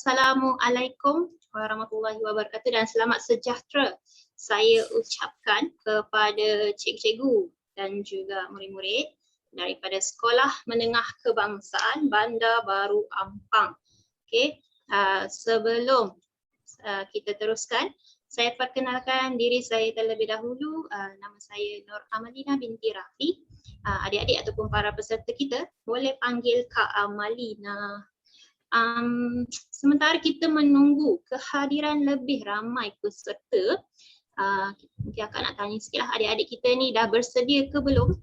Assalamualaikum warahmatullahi wabarakatuh dan selamat sejahtera saya ucapkan kepada cikgu-cikgu dan juga murid-murid daripada Sekolah Menengah Kebangsaan Bandar Baru Ampang. Okey, sebelum kita teruskan, saya perkenalkan diri saya terlebih dahulu. Nama saya Nur Amalina binti Rafi. Adik-adik ataupun para peserta kita boleh panggil Kak Amalina. Sementara kita menunggu kehadiran lebih ramai peserta, mungkin akak nak tanya sikit lah, adik-adik kita ni dah bersedia ke belum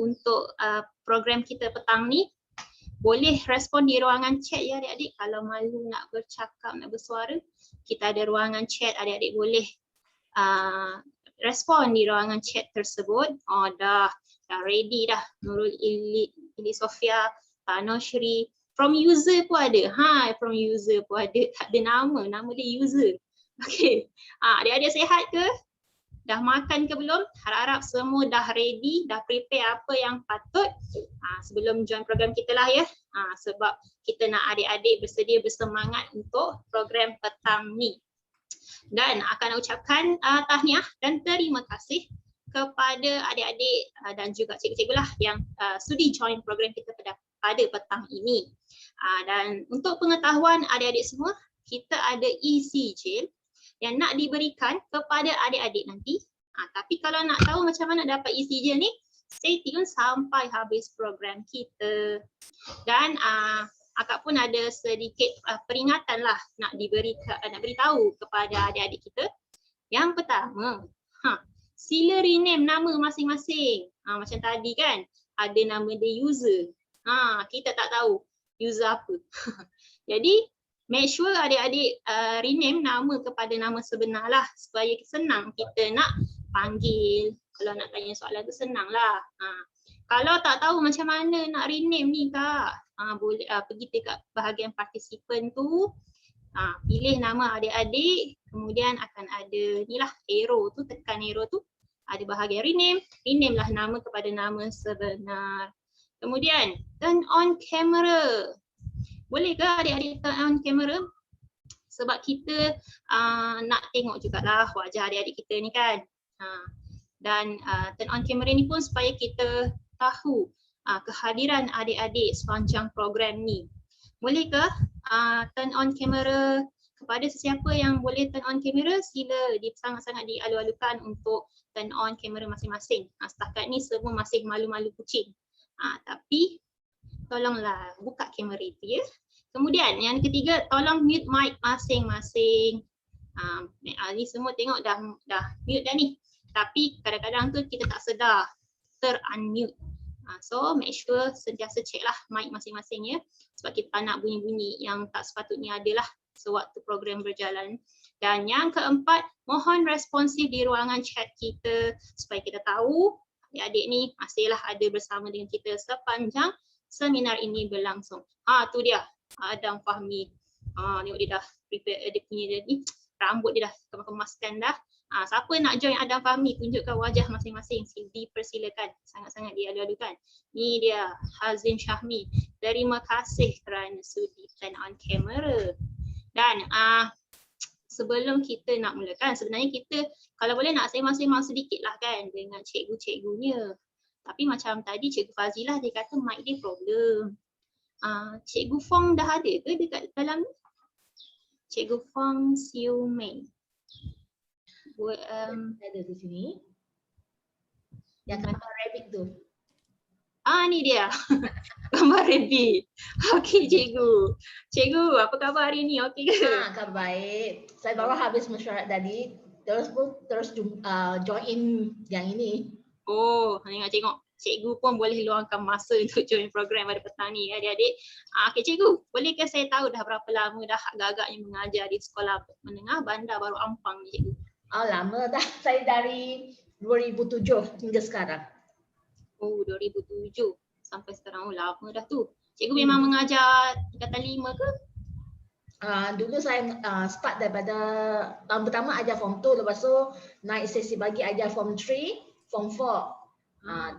untuk program kita petang ni? Boleh respon di ruangan chat ya adik-adik. Kalau malu nak bercakap, nak bersuara, kita ada ruangan chat, adik-adik boleh respon di ruangan chat tersebut. Oh dah ready dah. Nurul Ili Sofia, Noshri. From user pun ada. From user pun ada. Tak ada nama dia user. Okey. Adik-adik sihat ke? Dah makan ke belum? Harap-harap semua dah ready, dah prepare apa yang patut sebelum join program kita lah ya. Sebab kita nak adik-adik bersedia bersemangat untuk program petang ni. Dan akan ucapkan tahniah dan terima kasih kepada adik-adik dan juga cikgu-cikgu lah yang sudi join program kita pada petang ini. Dan untuk pengetahuan adik-adik semua, kita ada ECJ yang nak diberikan kepada adik-adik nanti. Tapi kalau nak tahu macam mana dapat ECJ ni, stay tune sampai habis program kita. Dan akak pun ada sedikit peringatan lah nak beritahu kepada adik-adik kita. Yang pertama, sila rename nama masing-masing. Macam tadi kan, ada nama dia user. Kita tak tahu user apa. Jadi make sure adik-adik rename nama kepada nama sebenar lah supaya senang kita nak panggil. Kalau nak tanya soalan tu senang lah. Kalau tak tahu macam mana nak rename ni kak, boleh pergi dekat bahagian participant tu, pilih nama adik-adik, kemudian akan ada ni lah arrow tu, tekan arrow tu, ada bahagian rename, rename lah nama kepada nama sebenar. Kemudian turn on camera. Boleh ke adik-adik turn on camera? Sebab kita nak tengok jugalah wajah adik-adik kita ni kan. Dan turn on camera ni pun supaya kita tahu kehadiran adik-adik sepanjang program ni. Boleh ke turn on camera? Kepada sesiapa yang boleh turn on camera, sila sangat-sangat dialu-alukan untuk turn on kamera masing-masing. Setakat ni semua masih malu-malu kucing. Tapi tolonglah buka kamera itu ya. Kemudian yang ketiga, tolong mute mic masing-masing. Ni semua tengok dah mute dah ni. Tapi kadang-kadang tu kita tak sedar ter-unmute. So make sure sentiasa check lah mic masing-masing ya. Sebab kita tak nak bunyi-bunyi yang tak sepatutnya ada lah sewaktu program berjalan. Dan yang keempat, mohon responsif di ruangan chat kita supaya kita tahu adik-adik ni masihlah ada bersama dengan kita sepanjang seminar ini berlangsung. Tu dia Adam Fahmi. Tengok dia dah prepare dia punya ni, rambut dia dah kemas-kemaskan dah. Siapa nak join Adam Fahmi, tunjukkan wajah masing-masing, dipersilakan, sangat-sangat dialu-alukan. Ni dia Hazin Syahmi. Terima kasih kerana sudi turn on camera. Dan sebelum kita nak mulakan, sebenarnya kita kalau boleh nak sembang-sembang sedikit lah kan dengan cikgu-cikgunya. Tapi macam tadi Cikgu Fazilah dia kata mic dia problem. Cikgu Fong dah ada ke dekat dalam ni? Cikgu Fong Siu Mei. Ada di sini. Yang gambar rabbit tu. Ni dia. Gambar rabbit. Okey cikgu. Cikgu, apa khabar hari ni? Okey ke? Khabar baik. Saya baru habis mesyuarat tadi. Terus join yang ini. Tengok. Cikgu pun boleh luangkan masa untuk join program pada petang ni adik-adik. Okey cikgu, bolehkah saya tahu dah berapa lama dah agak-agaknya mengajar di Sekolah Menengah Bandar Baru Ampang ni cikgu? Lama dah. Saya dari 2007 hingga sekarang. 2007 sampai sekarang. Lama dah tu. Cikgu memang mengajar tingkatan 5 ke? Dulu saya start daripada tahun pertama ajar form 2, lepas tu naik sesi bagi ajar form 3, form 4.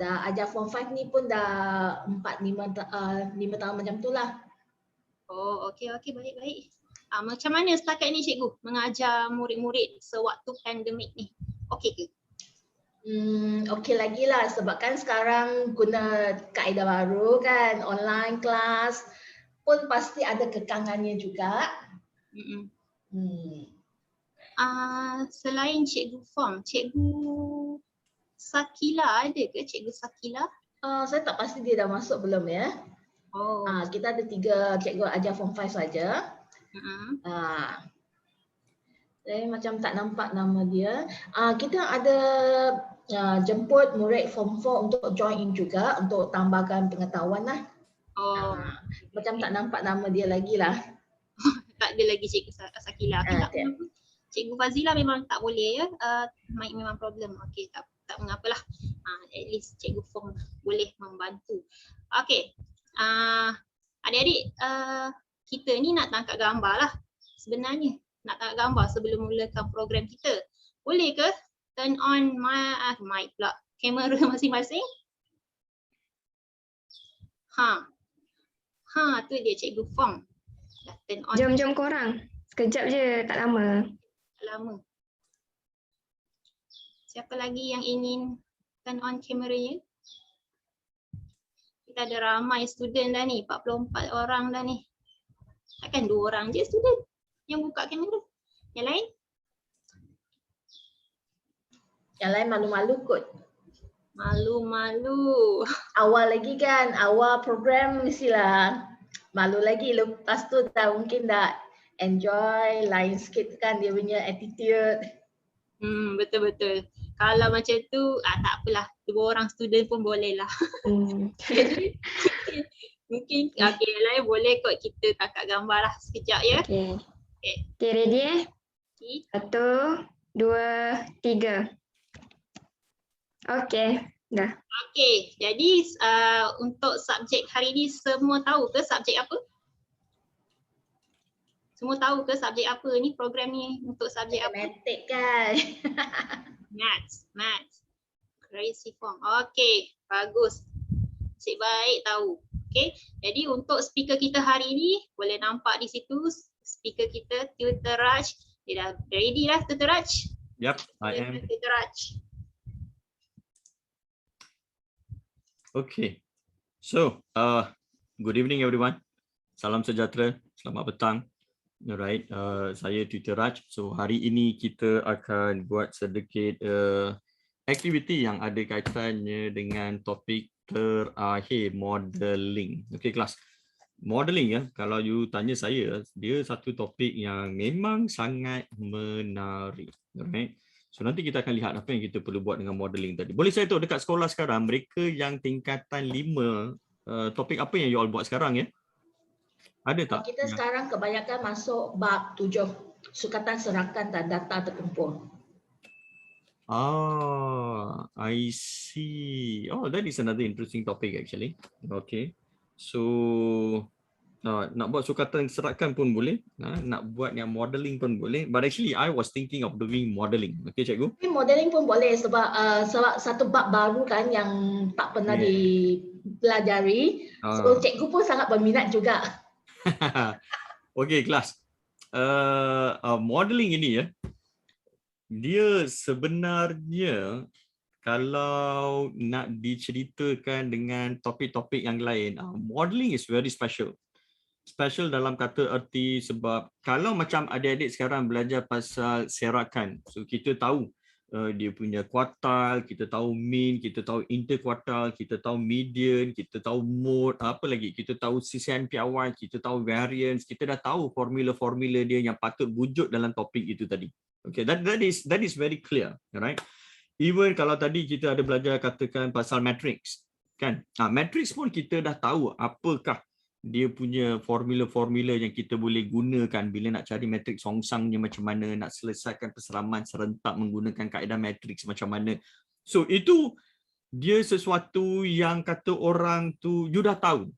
Dah ajar form 5 ni pun dah 4-5 tahun macam tu lah. Okey baik-baik. Macam mana setakat ni cikgu mengajar murid-murid sewaktu pandemik ni? Okey ke? Okey lagi lah sebab kan sekarang guna kaedah baru kan, online class pun pasti ada kekangannya juga. Selain cikgu Fong, cikgu Sakila ada ke cikgu Sakila? Saya tak pasti dia dah masuk belum ya. Oh. Kita ada 3 cikgu ajar form 5 saja. Saya macam tak nampak nama dia. Kita ada jemput murid form 4 untuk join in juga untuk tambahkan pengetahuan lah. Macam tak nampak nama dia lagi lah. Tak ada lagi cikgu Sakila. Okay, tak mengapa. Cikgu Fazila memang tak boleh ya. Mic memang problem. Okey, tak mengapalah. At least cikgu Fong boleh membantu. Okey. Adik-adik, kita ni nak tangkap gambar lah sebenarnya. Nak tangkap gambar sebelum mulakan program kita. Boleh ke turn on mic pula, kamera masing-masing? Tu dia cikgu Fong. Dah turn on. Jom korang. Sekejap je, tak lama. Tak lama. Siapa lagi yang ingin turn on kameranya? Kita ada ramai student dah ni, 44 orang dah ni. Takkan 2 orang je student yang buka kamera. Yang lain? Yang lain malu-malu kot. Malu-malu. Awal lagi kan, awal program mestilah malu lagi. Lepas tu dah mungkin dah enjoy, lain sikit kan dia punya attitude. Betul-betul. Kalau macam tu, tak apalah. 2 orang student pun boleh lah. Mungkin yang lain boleh kot kita tangkap gambar lah sekejap ya. Okay, ready 1, 2, 3. Okay, dah. Okay, jadi untuk subjek hari ni semua tahu ke subjek apa? Semua tahu ke subjek apa ni, program ni untuk subjek apa? Matematik kan. Maths. Crazy Fong. Okay, bagus. Cik baik tahu. Okay, jadi untuk speaker kita hari ni, boleh nampak di situ speaker kita Tutor Raj. Dia dah ready lah Tutor Raj? Yep, I am. Tutor Raj. Okay, so good evening everyone. Salam sejahtera, selamat petang. Alright, saya Tutor Raj. So hari ini kita akan buat sedikit aktiviti yang ada kaitannya dengan topik terakhir, modeling. Okay kelas, modeling ya, kalau you tanya saya, dia satu topik yang memang sangat menarik. Alright. So nanti kita akan lihat apa yang kita perlu buat dengan modeling tadi. Boleh saya tahu dekat sekolah sekarang, mereka yang tingkatan 5, topik apa yang you all buat sekarang ya? Ada tak? Kita sekarang kebanyakan masuk bab 7, sukatan serakan dan data terkumpul. I see. Oh, that is another interesting topic actually. Okay. So nak buat sukatan serakan pun boleh, nak buat yang modeling pun boleh. But actually I was thinking of doing modeling. Okay cikgu? Modeling pun boleh sebab satu bab baru kan yang tak pernah dipelajari. So cikgu pun sangat berminat juga. Okay kelas. Modeling ini ya, dia sebenarnya kalau nak diceritakan dengan topik-topik yang lain, modeling is very special. Special dalam kata erti sebab kalau macam adik-adik sekarang belajar pasal serakan, so kita tahu dia punya kuartal, kita tahu mean, kita tahu interkuartal, kita tahu median, kita tahu mode, apa lagi, kita tahu CCNPY, kita tahu variance, kita dah tahu formula-formula dia yang patut wujud dalam topik itu tadi. Okay, that is very clear, right? Even kalau tadi kita ada belajar katakan pasal matrix, kan? Matrix pun kita dah tahu apakah dia punya formula-formula yang kita boleh gunakan bila nak cari matrix songsangnya macam mana, nak selesaikan perseraman serentak menggunakan kaedah matrix macam mana. So itu dia sesuatu yang kata orang tu you dah tahu.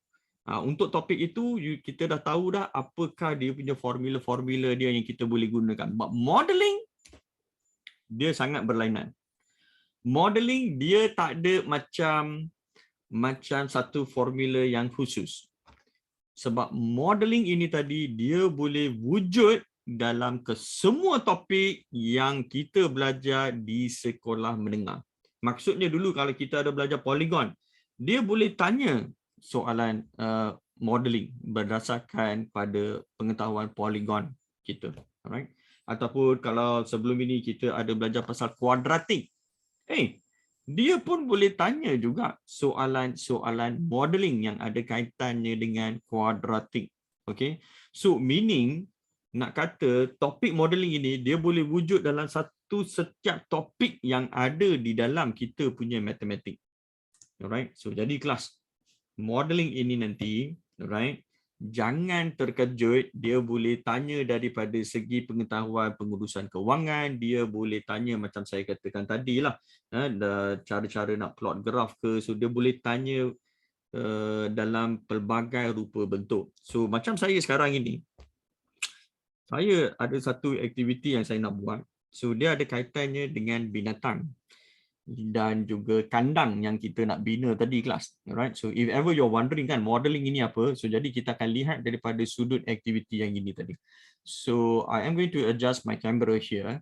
Untuk topik itu kita dah tahu dah apakah dia punya formula-formula dia yang kita boleh gunakan. But modeling dia sangat berlainan. Modeling dia tak ada macam satu formula yang khusus. Sebab modeling ini tadi dia boleh wujud dalam kesemua topik yang kita belajar di sekolah menengah. Maksudnya dulu kalau kita ada belajar polygon, dia boleh tanya soalan modeling berdasarkan pada pengetahuan polygon kita. Alright? Ataupun kalau sebelum ini kita ada belajar pasal kuadratik. Dia pun boleh tanya juga soalan-soalan modeling yang ada kaitannya dengan kuadratik. Okay? So meaning, nak kata topik modeling ini dia boleh wujud dalam setiap topik yang ada di dalam kita punya matematik. Alright? So jadi kelas modeling ini nanti, alright, jangan terkejut, dia boleh tanya daripada segi pengetahuan pengurusan kewangan, dia boleh tanya macam saya katakan tadi lah, cara-cara nak plot graf ke, so dia boleh tanya dalam pelbagai rupa bentuk. So macam saya sekarang ini, saya ada satu aktiviti yang saya nak buat, so dia ada kaitannya dengan binatang dan juga kandang yang kita nak bina tadi kelas. Alright, so if ever you're wondering kan modeling ini apa, so jadi kita akan lihat daripada sudut aktiviti yang ini tadi. So I am going to adjust my camera here.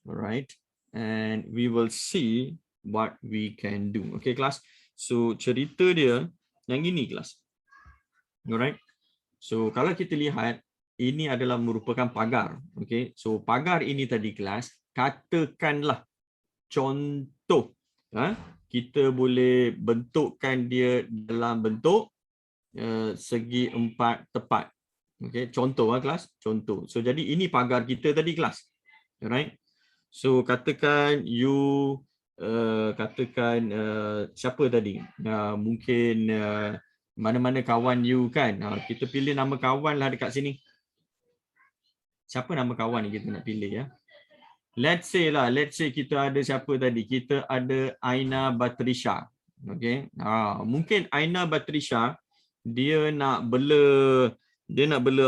Alright, and we will see what we can do. Okay kelas, so cerita dia yang ini kelas. Alright, so kalau kita lihat ini adalah merupakan pagar. Okay, so pagar ini tadi kelas, katakanlah contoh, kita boleh bentukkan dia dalam bentuk segi 4 tepat. Okay, contoh kelas, contoh. So jadi ini pagar kita tadi kelas. Alright. So katakan you siapa tadi? Mungkin mana-mana kawan you kan. Kita pilih nama kawan lah dekat sini. Siapa nama kawan ni kita nak pilih ya? Let's say kita ada siapa tadi? Kita ada Aina Batrisha. Okay. Mungkin Aina Batrisha dia nak bela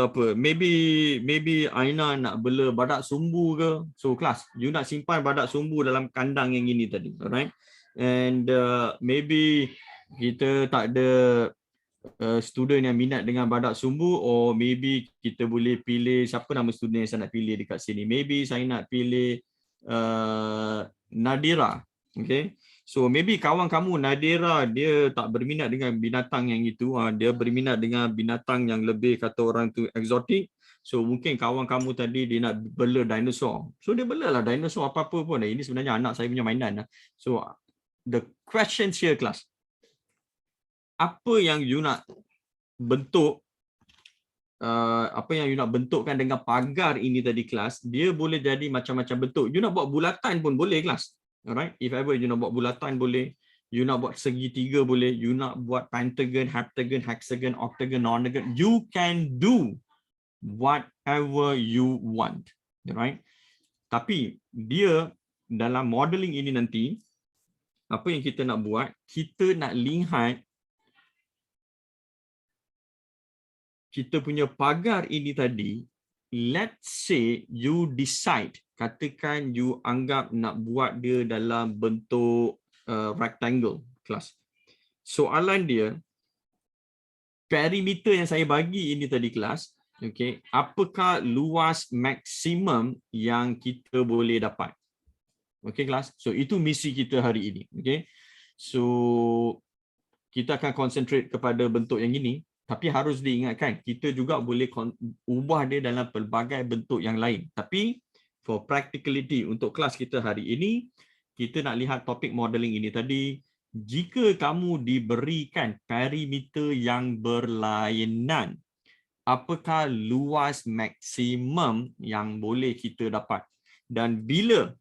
apa? Maybe Aina nak bela badak sumbu ke? So kelas, you nak simpan badak sumbu dalam kandang yang ini tadi. Alright. And maybe kita tak ada student yang minat dengan badak sumbu, or maybe kita boleh pilih siapa nama student yang saya nak pilih dekat sini. Maybe saya nak pilih Nadira. Okay, so maybe kawan kamu Nadira dia tak berminat dengan binatang yang itu, dia berminat dengan binatang yang lebih kata orang tu eksotik. So mungkin kawan kamu tadi dia nak bela dinosaur, so dia belalah dinosaur apa-apa pun. Ini sebenarnya anak saya punya mainan. So the question here class, apa yang you nak bentuk, apa yang you nak bentukkan dengan pagar ini tadi kelas, dia boleh jadi macam-macam bentuk. You nak buat bulatan pun boleh kelas. Alright, if ever you nak buat bulatan boleh, you nak buat segitiga boleh, you nak buat pentagon, heptagon, hexagon, octagon, nonagon, you can do whatever you want. Alright, tapi dia dalam modeling ini nanti, apa yang kita nak buat, kita nak lihat kita punya pagar ini tadi. Let's say you decide, katakan you anggap nak buat dia dalam bentuk rectangle kelas. Soalan dia, perimeter yang saya bagi ini tadi kelas, okay, apakah luas maksimum yang kita boleh dapat? Okay kelas, so itu misi kita hari ini. Okay, so kita akan concentrate kepada bentuk yang ini. Tapi harus diingatkan, kita juga boleh ubah dia dalam pelbagai bentuk yang lain. Tapi for practicality untuk kelas kita hari ini, kita nak lihat topik modeling ini tadi. Jika kamu diberikan perimeter yang berlainan, apakah luas maksimum yang boleh kita dapat? Dan bila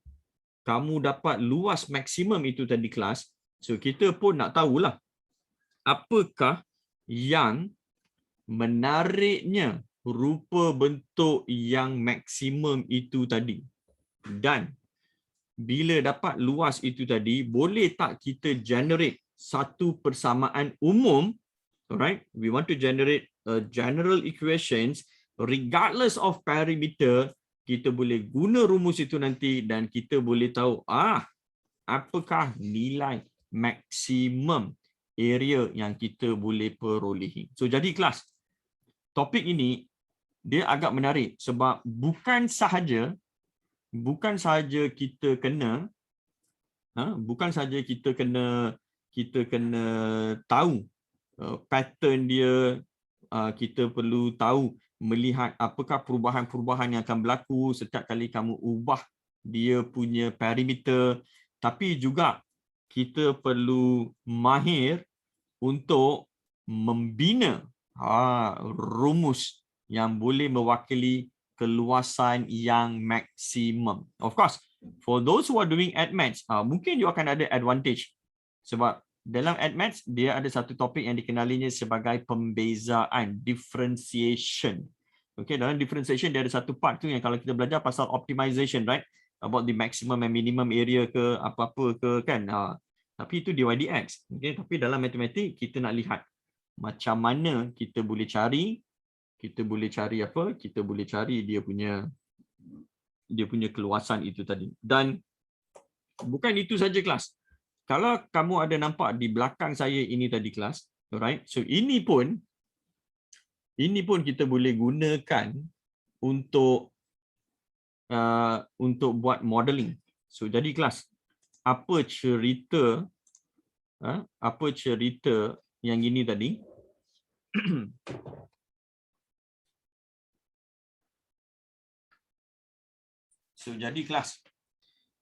kamu dapat luas maksimum itu tadi kelas, so kita pun nak tahulah apakah yang menariknya rupa bentuk yang maksimum itu tadi. Dan bila dapat luas itu tadi, boleh tak kita generate satu persamaan umum? Alright, we want to generate a general equations regardless of perimeter. Kita boleh guna rumus itu nanti dan kita boleh tahu apakah nilai maksimum area yang kita boleh perolehi. So jadi kelas, topik ini dia agak menarik sebab bukan sahaja kita kena kita kena tahu pattern dia, kita perlu tahu melihat apakah perubahan-perubahan yang akan berlaku setiap kali kamu ubah dia punya parameter, tapi juga kita perlu mahir untuk membina rumus yang boleh mewakili keluasan yang maksimum. Of course, for those who are doing AdMaths, mungkin you akan ada advantage sebab dalam AdMaths dia ada satu topik yang dikenalinya sebagai pembezaan, differentiation. Okay, dalam differentiation dia ada satu part tu yang kalau kita belajar pasal optimization, right? About the maximum and minimum area ke apa-apa ke kan. Tapi itu DYDX. Okay, tapi dalam matematik kita nak lihat macam mana kita boleh cari apa? Kita boleh cari dia punya keluasan itu tadi. Dan bukan itu saja kelas. Kalau kamu ada nampak di belakang saya ini tadi kelas, alright? So ini pun kita boleh gunakan untuk buat modeling. So jadi kelas, apa cerita yang ini tadi? So jadi kelas,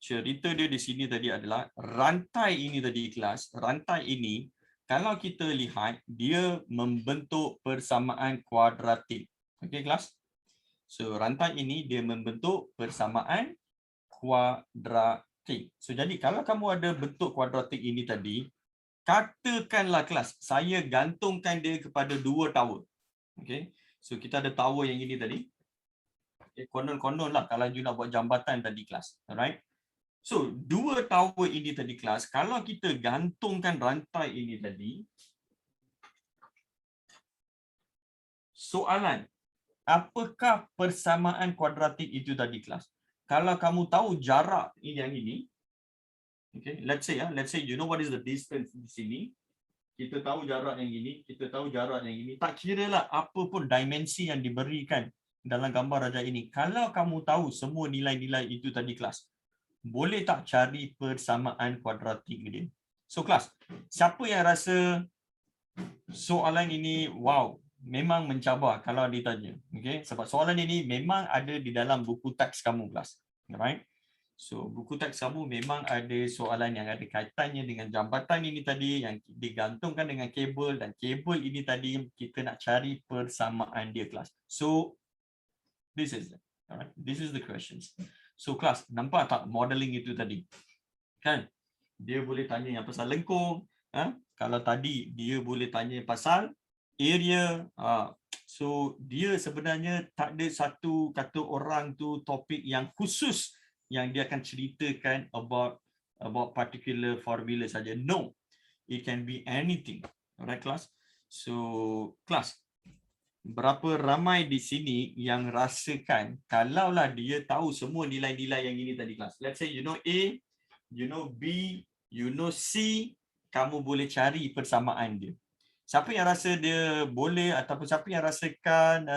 cerita dia di sini tadi adalah rantai ini tadi kelas. Rantai ini kalau kita lihat dia membentuk persamaan kuadratik. Okey kelas. So rantai ini dia membentuk persamaan kuadratik. So jadi kalau kamu ada bentuk kuadratik ini tadi, katakanlah kelas saya gantungkan dia kepada dua tower. Okey. So kita ada tower yang ini tadi. Konon-konon lah kalau you nak buat jambatan tadi kelas. Alright. So, dua tower ini tadi kelas, kalau kita gantungkan rantai ini tadi, soalan, apakah persamaan kuadratik itu tadi kelas? Kalau kamu tahu jarak yang ini, okay, let's say you know what is the distance di sini, kita tahu jarak yang ini, kita tahu jarak yang ini, tak kira lah apa pun dimensi yang diberikan dalam gambar raja ini. Kalau kamu tahu semua nilai-nilai itu tadi kelas, boleh tak cari persamaan kuadratik dia? So kelas, siapa yang rasa soalan ini wow, memang mencabar kalau ditanya. Okay? Sebab soalan ini memang ada di dalam buku teks kamu kelas. Alright? So buku teks kamu memang ada soalan yang ada kaitannya dengan jambatan ini tadi yang digantungkan dengan kabel, dan kabel ini tadi kita nak cari persamaan dia kelas. So this is it. Alright? This is the questions. So kelas, nampak tak modeling itu tadi? Kan? Dia boleh tanya yang pasal lengkung. Kalau tadi dia boleh tanya pasal area. So dia sebenarnya tak ada satu kata orang tu topik yang khusus yang dia akan ceritakan about particular formula saja. No. It can be anything. Alright kelas? So kelas, berapa ramai di sini yang rasakan kalaulah dia tahu semua nilai-nilai yang ini tadi kelas. Let's say you know A, you know B, you know C, kamu boleh cari persamaan dia. Siapa yang rasa dia boleh, ataupun siapa yang rasakan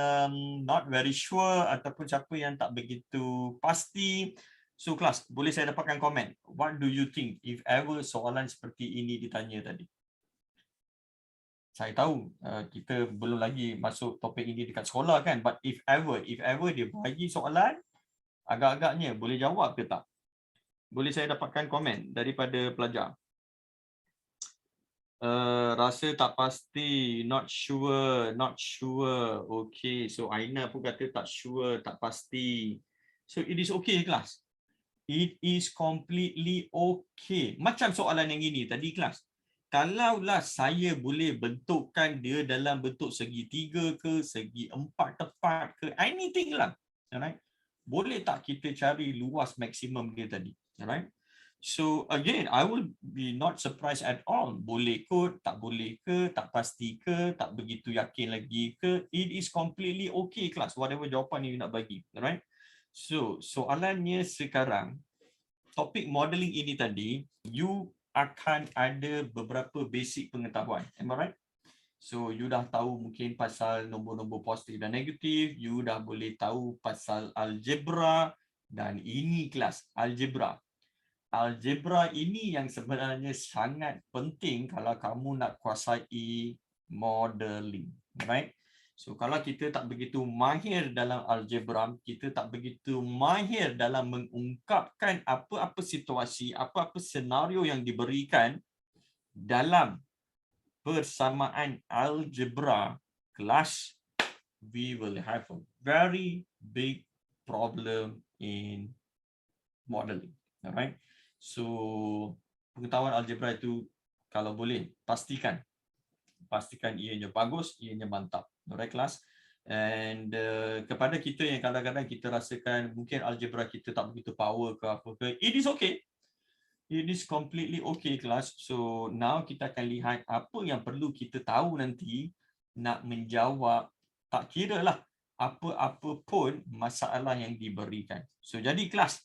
not very sure, ataupun siapa yang tak begitu pasti. So kelas, boleh saya dapatkan komen. What do you think if ever soalan seperti ini ditanya tadi? Saya tahu kita belum lagi masuk topik ini dekat sekolah kan, but if ever dia bagi soalan, agak-agaknya boleh jawab ke tak? Boleh saya dapatkan komen daripada pelajar? Rasa tak pasti, not sure. Okay, so Aina pun kata tak sure, tak pasti. So it is okay kelas. It is completely okay. Macam soalan yang ini tadi kelas. Kalaulah saya boleh bentukkan dia dalam bentuk segitiga ke, segi empat tepat ke, anything lah. Alright? Boleh tak kita cari luas maksimum dia tadi? Alright? So again, I will be not surprised at all. Boleh ke, tak boleh ke, tak pasti ke, tak begitu yakin lagi ke. It is completely okay kelas, whatever jawapan you nak bagi. Alright? So soalannya sekarang, topik modeling ini tadi, you akan ada beberapa basic pengetahuan. Am I right? So you dah tahu mungkin pasal nombor-nombor positif dan negatif, you dah boleh tahu pasal algebra, dan ini kelas algebra. Algebra ini yang sebenarnya sangat penting kalau kamu nak kuasai modeling, right? So kalau kita tak begitu mahir dalam algebra, kita tak begitu mahir dalam mengungkapkan apa-apa situasi, apa-apa senario yang diberikan dalam persamaan algebra kelas, we will have a very big problem in modeling. Alright. So pengetahuan algebra itu kalau boleh pastikan ianya bagus, ianya mantap. Alright kelas. And kepada kita yang kadang-kadang kita rasakan mungkin algebra kita tak begitu power ke apa ke, it is okay. It is completely okay kelas. So now kita akan lihat apa yang perlu kita tahu nanti nak menjawab, tak kira lah apa-apa pun masalah yang diberikan. So jadi kelas,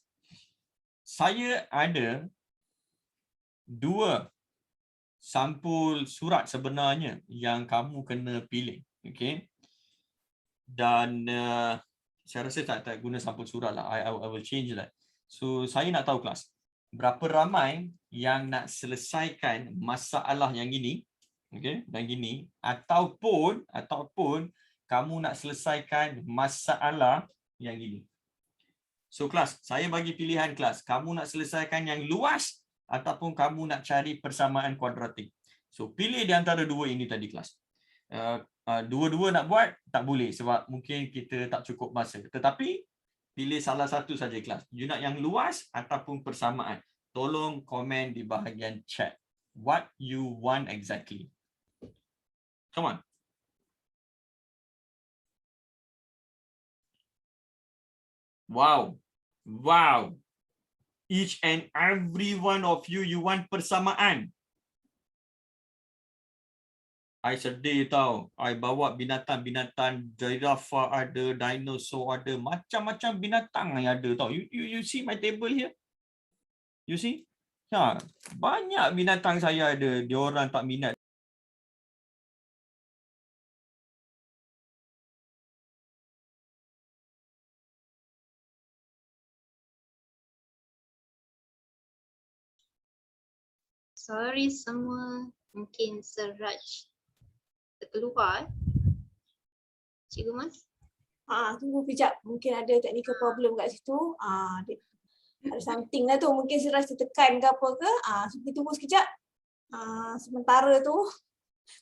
saya ada 2 sampul surat sebenarnya yang kamu kena pilih. Okay. Dan saya rasa tak guna sampul surat lah. I will change that. So saya nak tahu kelas, berapa ramai yang nak selesaikan masalah yang ini, okay, dan gini, ataupun kamu nak selesaikan masalah yang ini. So kelas, saya bagi pilihan kelas, kamu nak selesaikan yang luas ataupun kamu nak cari persamaan kuadratik. So pilih di antara 2 ini tadi kelas. Dua-dua nak buat tak boleh sebab mungkin kita tak cukup masa. Tetapi pilih salah satu saja kelas. You nak yang luas ataupun persamaan. Tolong komen di bahagian chat. What you want exactly. Come on. Wow. Wow. Each and every one of you want persamaan. I sedih tau. I bawa binatang-binatang, giraffe ada, dinosaur ada, macam-macam binatang yang ada tau. You see my table here? You see? Ha, banyak binatang saya ada, diorang tak minat. Sorry semua, mungkin Seraj terkeluar. Cikgu Mas? Tunggu kejap. Mungkin ada technical problem kat situ. Ada something lah tu. Mungkin Siraj tertekan ke apa ke. So kita tunggu sekejap. Sementara tu.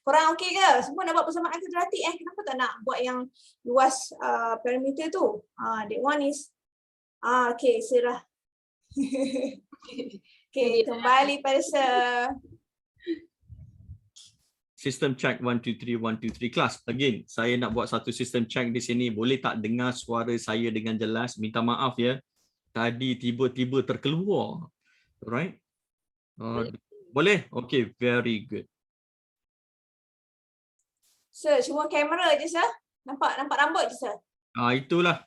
Korang okey ke? Semua nak buat persamaan kuadratik Kenapa tak nak buat yang luas parameter tu? That one is. Okay, Siraj. Okay, kembali pada System check 1 2 3 1 2 3 kelas. Again, saya nak buat satu system check di sini. Boleh tak dengar suara saya dengan jelas? Minta maaf ya. Tadi tiba-tiba terkeluar. Alright? Boleh? Okay, very good. Sir, cuma kamera je sir. Nampak rambut je sir. Itulah.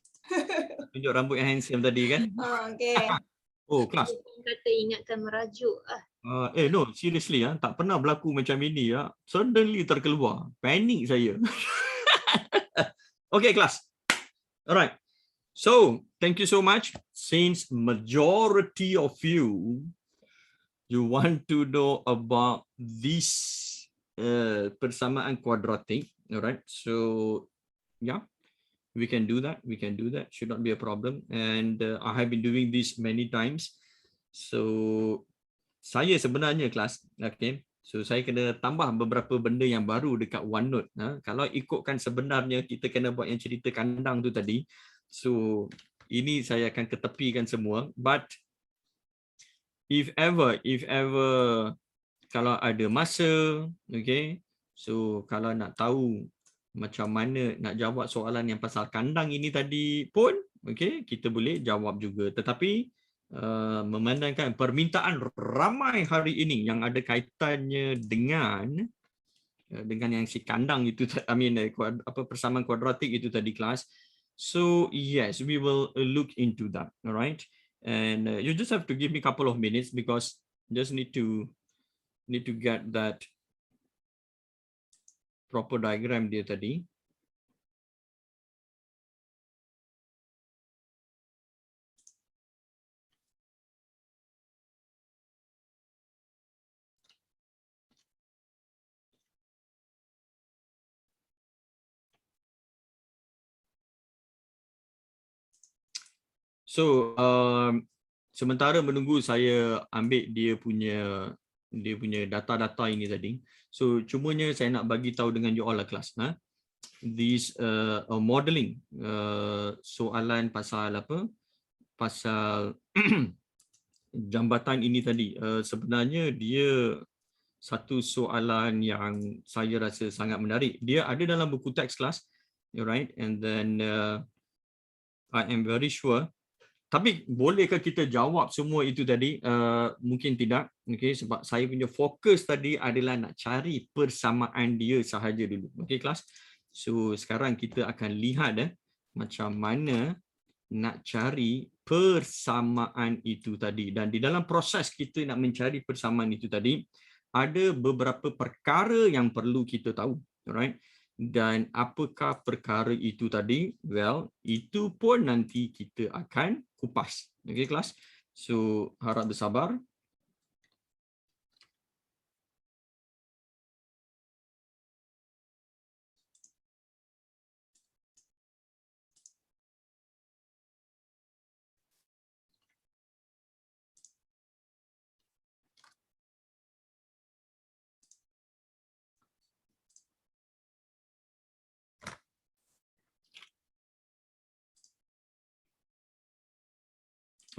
Tunjuk rambut yang handsome tadi kan? Okay. Oh, kelas. Kata ingatkan merajuk. No, seriously tak pernah berlaku macam ini Suddenly terkeluar. Panik saya. Okay, kelas. Alright. So, thank you so much. Since majority of you want to know about this persamaan kuadratik. Alright. So, yeah. We can do that. Should not be a problem. And I have been doing this many times. So, saya sebenarnya kelas, okay. So saya kena tambah beberapa benda yang baru dekat OneNote. Kalau ikutkan sebenarnya kita kena buat yang cerita kandang tu tadi. So ini saya akan ketepikan semua. But if ever kalau ada masa, okay. So kalau nak tahu macam mana nak jawab soalan yang pasal kandang ini tadi pun, okay, kita boleh jawab juga. Tetapi memandangkan permintaan ramai hari ini yang ada kaitannya dengan yang si kandang itu, persamaan kuadratik itu tadi kelas. So yes, we will look into that. All right, and you just have to give me a couple of minutes because just need to get that proper diagram dia tadi. So sementara menunggu saya ambil dia punya data-data ini tadi. So cumanya saya nak bagi tahu dengan you all lah kelas. This modeling soalan pasal apa? Pasal jambatan ini tadi. Sebenarnya dia satu soalan yang saya rasa sangat menarik. Dia ada dalam buku teks kelas, right? And then I am very sure. Tapi bolehkah kita jawab semua itu tadi? Mungkin tidak. Okay, sebab saya punya fokus tadi adalah nak cari persamaan dia sahaja dulu. Okay, kelas. So sekarang kita akan lihat macam mana nak cari persamaan itu tadi. Dan di dalam proses kita nak mencari persamaan itu tadi, ada beberapa perkara yang perlu kita tahu. Alright. Dan apakah perkara itu tadi? Well, itu pun nanti kita akan kupas. Okay, kelas? So, harap bersabar.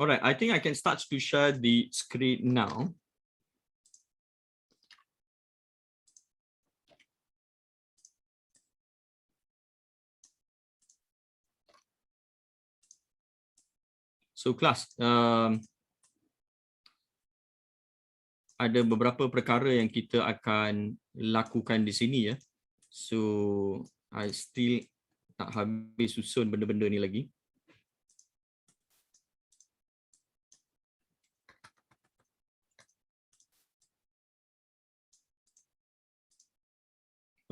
All right, I think I can start to share the screen now. So kelas, ada beberapa perkara yang kita akan lakukan di sini ya. So I still tak habis susun benda-benda ni lagi.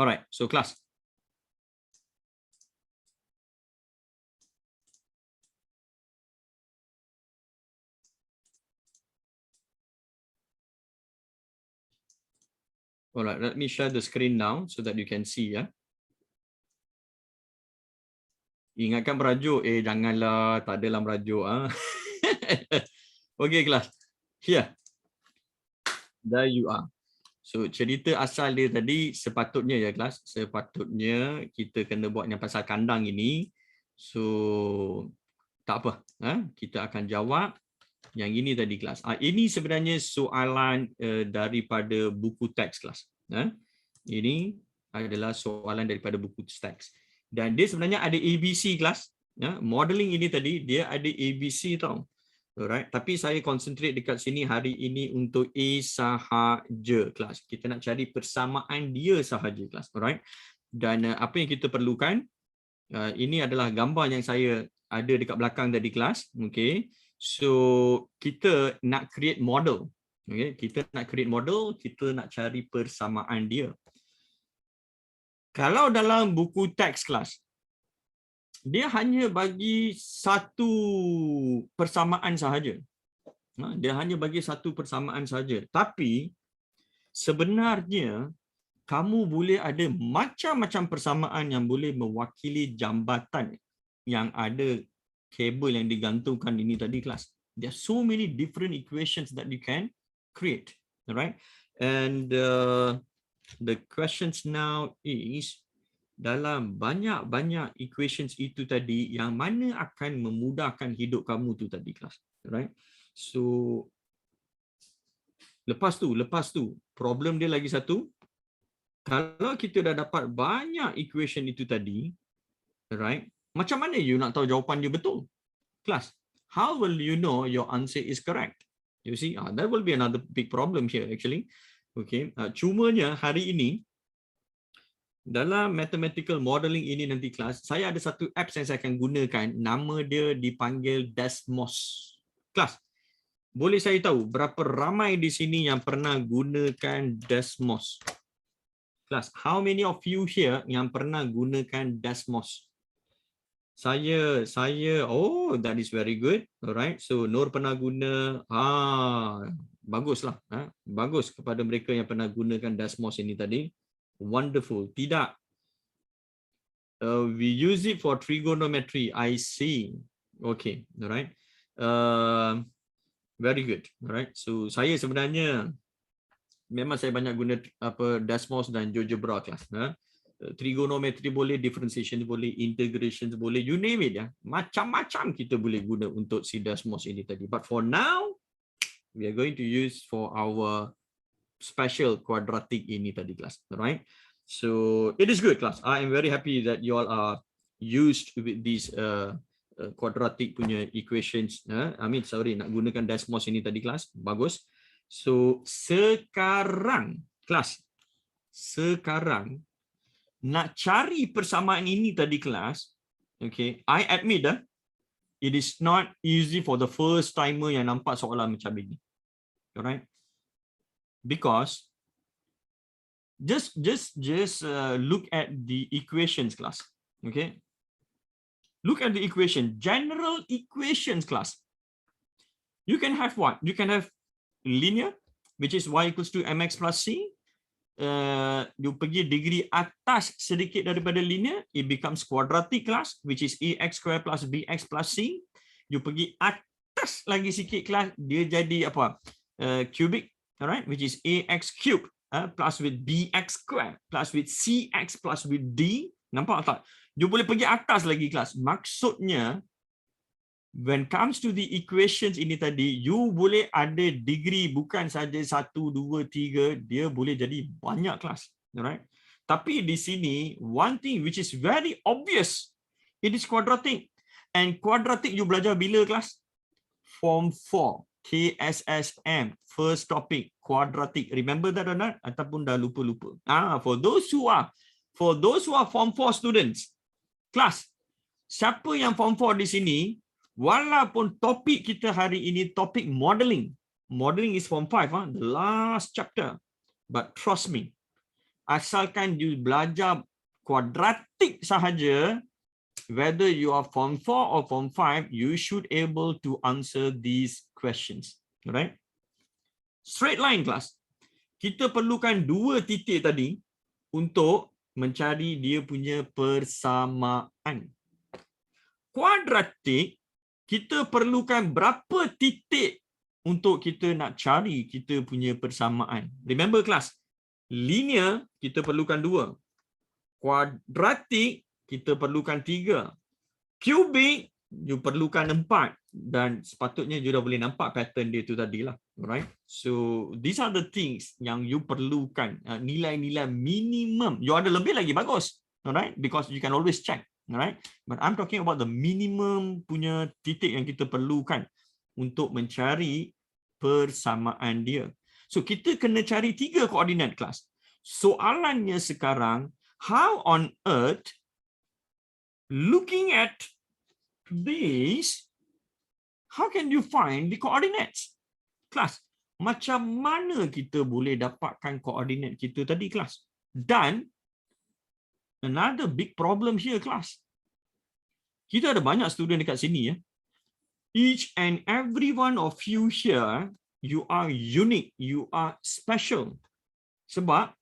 Alright, so class. Alright, let me share the screen now so that you can see ya. Ingatkan merajuk, janganlah, tak adalah merajuk ah. Okay kelas. Here. There you are. So cerita asal dia tadi sepatutnya ya kelas, sepatutnya kita kena buat yang pasal kandang ini. So tak apa, kita akan jawab yang ini tadi kelas. Ini sebenarnya soalan daripada buku teks kelas. Ini adalah soalan daripada buku teks. Dan dia sebenarnya ada ABC kelas. Modeling ini tadi dia ada ABC tau. Alright, tapi saya concentrate dekat sini hari ini untuk A sahaja kelas. Kita nak cari persamaan dia sahaja kelas. Alright. Dan apa yang kita perlukan, ini adalah gambar yang saya ada dekat belakang tadi kelas. Okay. So kita nak create model. Okay. Kita nak create model, kita nak cari persamaan dia. Kalau dalam buku teks kelas, dia hanya bagi satu persamaan sahaja. Dia hanya bagi satu persamaan sahaja. Tapi sebenarnya kamu boleh ada macam-macam persamaan yang boleh mewakili jambatan yang ada kabel yang digantungkan ini tadi kelas. There are so many different equations that you can create. Alright? And the questions now is, dalam banyak-banyak equations itu tadi, yang mana akan memudahkan hidup kamu tu tadi kelas. Right? So lepas tu problem dia lagi satu. Kalau kita dah dapat banyak equation itu tadi, right? Macam mana you nak tahu jawapan dia betul? Kelas, how will you know your answer is correct? You see, that will be another big problem here actually. Okay, cumanya hari ini dalam mathematical modeling ini nanti kelas, saya ada satu apps yang saya akan gunakan, nama dia dipanggil Desmos. Kelas, boleh saya tahu berapa ramai di sini yang pernah gunakan Desmos? Kelas, how many of you here yang pernah gunakan Desmos? Saya, oh, that is very good. Alright, so Nur pernah guna, baguslah. Bagus kepada mereka yang pernah gunakan Desmos ini tadi. Wonderful. Tidak. We use it for trigonometry. I see. Okay, alright. Very good. Alright, so saya sebenarnya memang saya banyak guna Desmos dan GeoGebra kelas. Trigonometry boleh, differentiation boleh, integration boleh, you name it ya. Macam-macam kita boleh guna untuk si Desmos ini tadi. But for now, we are going to use for our special quadratic ini tadi kelas. Alright. So it is good class. I am very happy that you all are used with these quadratic punya equations. Sorry, nak gunakan Desmos ini tadi kelas. Bagus. So sekarang kelas, nak cari persamaan ini tadi kelas, okay, I admit it is not easy for the first timer yang nampak soalan macam ini. Alright? Because just look at the equations class. Okay? Look at the equation, general equations class. You can have what? You can have linear, which is y equals to mx plus c. You pergi degree atas sedikit daripada linear, it becomes quadratic class, which is ax square plus bx plus c. You pergi atas lagi sikit kelas, dia jadi apa? Cubic, alright, which is ax cube plus with bx square plus with cx plus with d. Nampak tak? You boleh pergi atas lagi kelas. Maksudnya, when comes to the equations ini tadi, you boleh ada degree bukan saja 1, 2, 3, dia boleh jadi banyak kelas. Alright? Tapi di sini, one thing which is very obvious, it is quadratic. And quadratic you belajar bila kelas? Form 4, KSSM, first topic, quadratic. Remember that or not? Ataupun dah lupa-lupa. For those who are Form 4 students, kelas, siapa yang Form 4 di sini, walaupun topik kita hari ini topik modeling. Modeling is Form 5, the last chapter. But trust me, asalkan you belajar quadratic sahaja, whether you are Form 4 or Form 5, you should able to answer these questions. Alright? Straight line class. Kita perlukan 2 titik tadi untuk mencari dia punya persamaan. Quadratic, kita perlukan berapa titik untuk kita nak cari kita punya persamaan. Remember kelas, linear kita perlukan 2. Quadratic kita perlukan 3. Cubic you perlukan 4. Dan sepatutnya you dah boleh nampak pattern dia tu tadilah. Alright. So these are the things yang you perlukan. Nilai-nilai minimum. You ada lebih lagi bagus. Alright. Because you can always check. Alright. But I'm talking about the minimum punya titik yang kita perlukan untuk mencari persamaan dia. So kita kena cari 3 koordinat kelas. Soalannya sekarang, how on earth, looking at this, how can you find the coordinates? Kelas, macam mana kita boleh dapatkan koordinat kita tadi kelas? Dan another big problem here kelas. Kita ada banyak student dekat sini ya. Each and every one of you here, you are unique, you are special. Sebab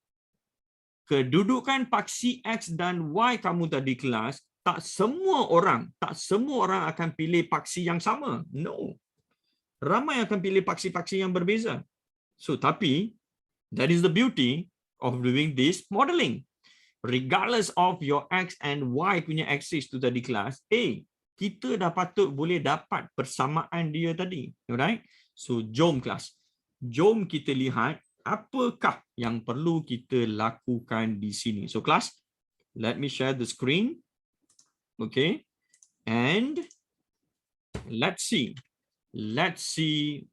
kedudukan paksi X dan Y kamu tadi kelas, tak semua orang akan pilih paksi yang sama. No. Ramai akan pilih paksi-paksi yang berbeza. So, tapi, that is the beauty of doing this modeling. Regardless of your X and Y punya axis tu tadi kelas, kita dah patut boleh dapat persamaan dia tadi. Alright? So, jom kelas. Jom kita lihat apakah yang perlu kita lakukan di sini. So, kelas, let me share the screen. Okay. And let's see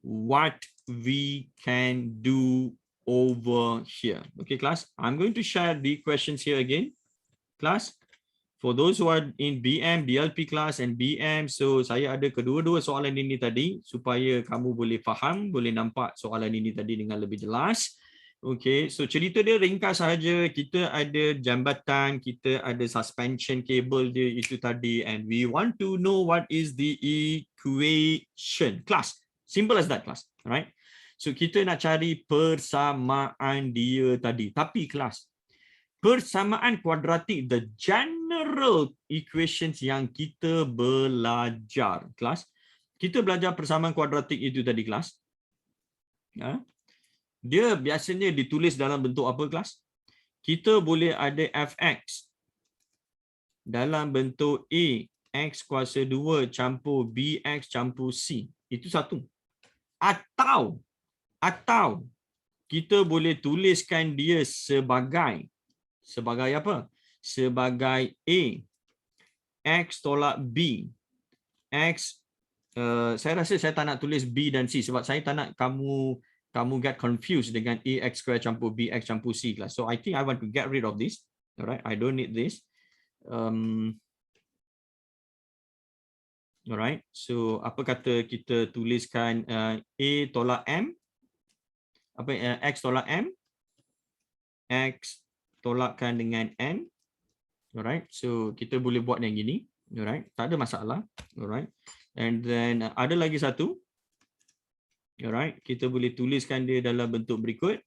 what we can do over here. Okay, class, I'm going to share the questions here again. Class, for those who are in BM, DLP class and BM, so saya ada kedua-dua soalan ini tadi supaya kamu boleh faham, boleh nampak soalan ini tadi dengan lebih jelas. Okay, so cerita dia ringkas sahaja. Kita ada jambatan, kita ada suspension cable dia itu tadi, and we want to know what is the equation. Class, simple as that, class. Alright. So kita nak cari persamaan dia tadi. Tapi kelas, persamaan kuadratik, the general equations yang kita belajar, kelas. Kita belajar persamaan kuadratik itu tadi, kelas. Dia biasanya ditulis dalam bentuk apa, kelas? Kita boleh ada fx dalam bentuk A, x kuasa 2 campur bx campur c. Itu satu. Atau kita boleh tuliskan dia sebagai apa? Sebagai A, x tolak B, x, saya rasa saya tak nak tulis B dan C sebab saya tak nak kamu get confused dengan ax square campur bx campur c, class. So I think I want to get rid of this. Alright, I don't need this. Alright, so apa kata kita tuliskan a tolak m, apa x tolak m, x tolakkan dengan n. Alright, so kita boleh buat yang gini. Alright, tak ada masalah. Alright, and then ada lagi satu. Alright, kita boleh tuliskan dia dalam bentuk berikut.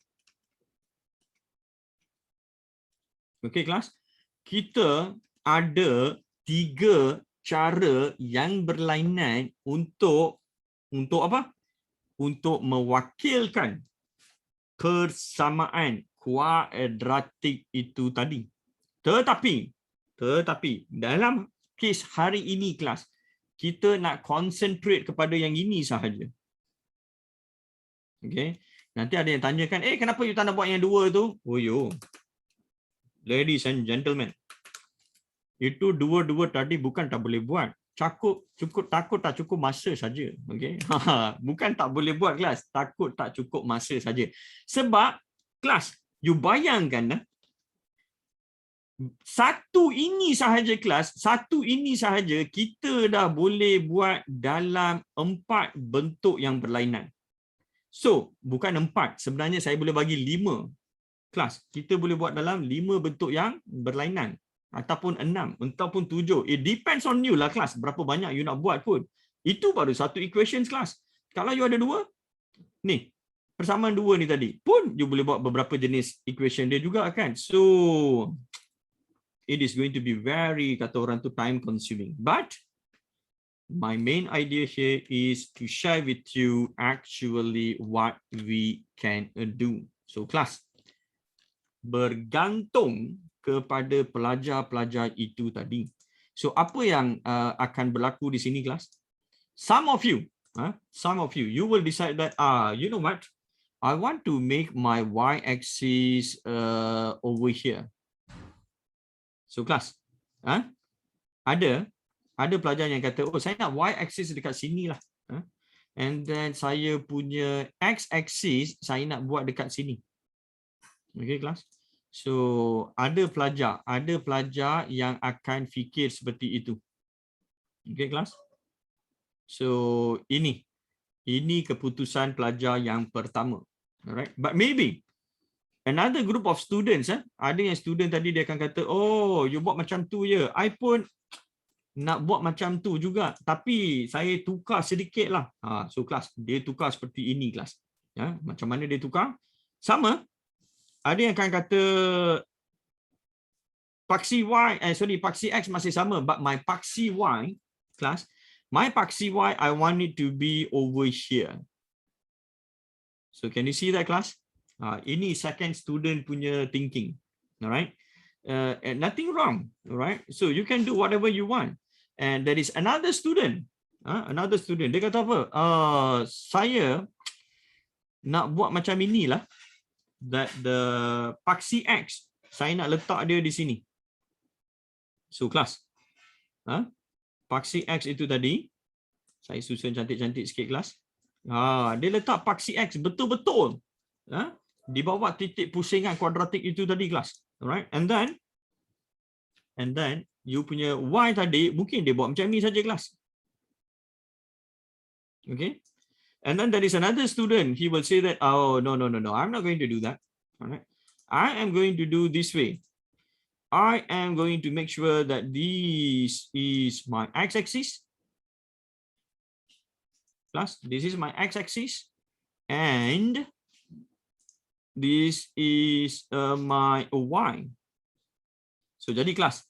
Okey, kelas. Kita ada 3 cara yang berlainan untuk apa? Untuk mewakilkan persamaan kuadratik itu tadi. Tetapi dalam kes hari ini, kelas, kita nak concentrate kepada yang ini sahaja. Okay. Nanti ada yang tanyakan, kenapa you tak nak buat yang 2 tu? Oh yo, ladies and gentlemen, itu 2 tadi bukan tak boleh buat. Takut tak cukup masa saja. Okay. Bukan tak boleh buat, kelas. Takut tak cukup masa saja. Sebab, kelas, you bayangkan, satu ini sahaja, kelas, satu ini sahaja kita dah boleh buat dalam 4 bentuk yang berlainan. So, bukan 4. Sebenarnya saya boleh bagi 5. Kelas, kita boleh buat dalam 5 bentuk yang berlainan. Ataupun 6, ataupun 7. It depends on you lah, kelas. Berapa banyak you nak buat pun. Itu baru satu equation, kelas. Kalau you ada 2, ni, persamaan 2 ni tadi, pun you boleh buat beberapa jenis equation dia juga, kan. So, it is going to be very, kata orang tu, time consuming. But, my main idea here is to share with you actually what we can do. So, kelas, bergantung kepada pelajar-pelajar itu tadi. So, apa yang akan berlaku di sini, kelas? Some of you, you will decide that, you know what? I want to make my y-axis over here. So, kelas, ada pelajar yang kata, saya nak y-axis dekat sini lah. And then saya punya x-axis saya nak buat dekat sini. Okay, kelas. So, ada pelajar yang akan fikir seperti itu. Okay, kelas. So, ini keputusan pelajar yang pertama. Alright. But maybe another group of students, ada yang student tadi dia akan kata, you buat macam tu je. I pun nak buat macam tu juga, tapi saya tukar sedikit lah. So, kelas, dia tukar seperti ini, kelas. Macam mana dia tukar? Sama. Ada yang akan kata paksi X masih sama, but my paksi Y, kelas, my paksi Y, I want it to be over here. So, can you see that, class? Ini second student punya thinking. Alright? And nothing wrong. Alright? So, you can do whatever you want. And there is another student. Dia kata apa? Saya nak buat macam inilah. That the paksi X, saya nak letak dia di sini. So, kelas. Paksi X itu tadi, saya susun cantik-cantik sikit, kelas. Dia letak paksi X betul-betul di bawah titik pusingan kuadratik itu tadi, kelas. Alright, and then you punya Y tadi mungkin dia buat macam ni saja, kelas. Okay, and then there is another student, he will say that, no, I'm not going to do that. Alright. I am going to do this way. I am going to make sure that this is my x-axis. Plus, this is my x-axis. And this is my y. So, jadi kelas.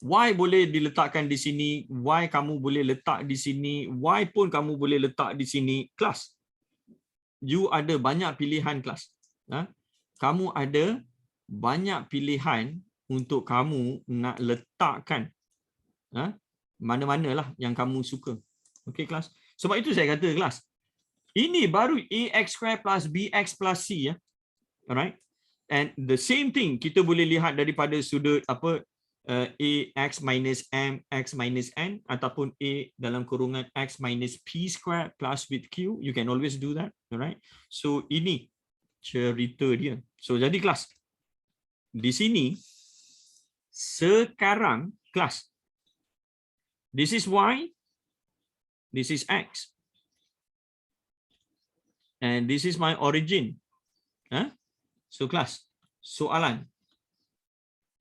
Y boleh diletakkan di sini. Y kamu boleh letak di sini. Y pun kamu boleh letak di sini. Kelas. You ada banyak pilihan kelas. Kamu ada banyak pilihan untuk kamu nak letakkan mana-manalah yang kamu suka. Okey kelas. Sebab itu saya kata kelas, ini baru ax square plus bx plus c ya. Alright. And the same thing kita boleh lihat daripada sudut apa ax minus m x minus n ataupun a dalam kurungan x minus p square plus with q. You can always do that. Alright. So ini cerita dia. So jadi kelas. Di sini sekarang kelas. This is y. This is x. And this is my origin. So kelas. Soalan.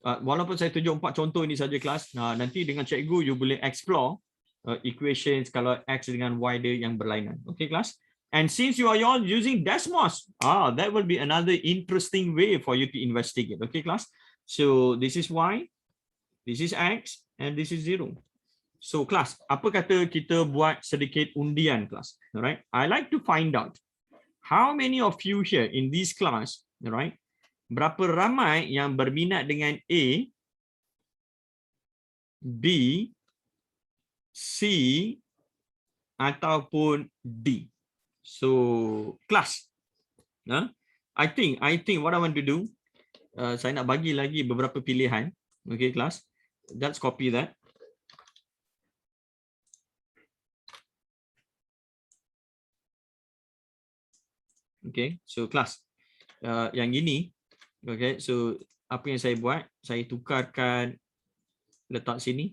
Walaupun saya tunjuk 4 contoh ini saja kelas. Nanti dengan cikgu you boleh explore equations kalau x dengan y dia yang berlainan. Okay kelas. And since you are all using Desmos, that will be another interesting way for you to investigate. Okay class. So this is y, this is x, and this is 0. So kelas, apa kata kita buat sedikit undian kelas. Alright. I like to find out how many of you here in this class, alright, berapa ramai yang berminat dengan A, B, C ataupun D. So kelas. I think what I want to do, saya nak bagi lagi beberapa pilihan. Okay kelas. Let's copy that. Okay, so kelas yang ini, okay, so apa yang saya buat, saya tukarkan letak sini.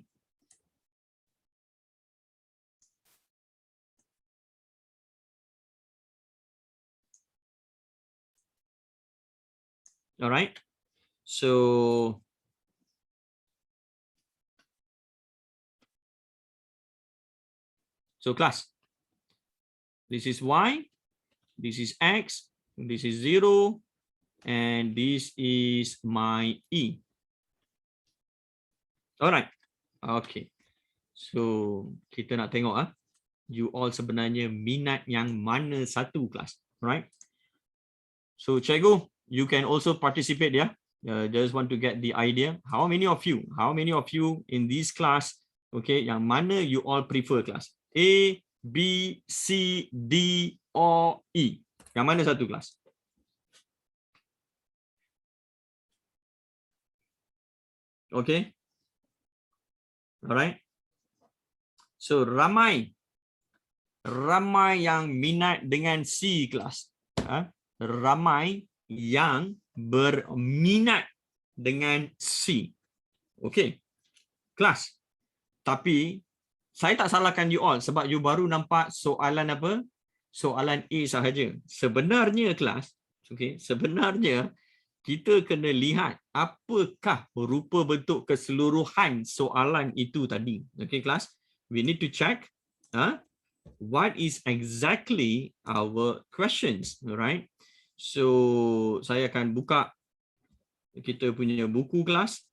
Alright, so kelas, this is y. This is x, this is 0, and this is my e. Alright, okay. So kita nak tengok you all sebenarnya minat yang mana satu kelas, right? So cikgu, you can also participate ya. Just want to get the idea. How many of you in this class, okay, yang mana you all prefer kelas? A, B, C, D, or E. Yang mana satu kelas? Okay. Alright. So ramai yang minat dengan C kelas. Ramai yang berminat dengan C. Okay. Kelas. Tapi saya tak salahkan you all sebab you baru nampak soalan apa? Soalan A sahaja. Sebenarnya kelas, okay, sebenarnya kita kena lihat apakah rupa bentuk keseluruhan soalan itu tadi. Okay kelas, we need to check what is exactly our questions, alright? So saya akan buka kita punya buku kelas,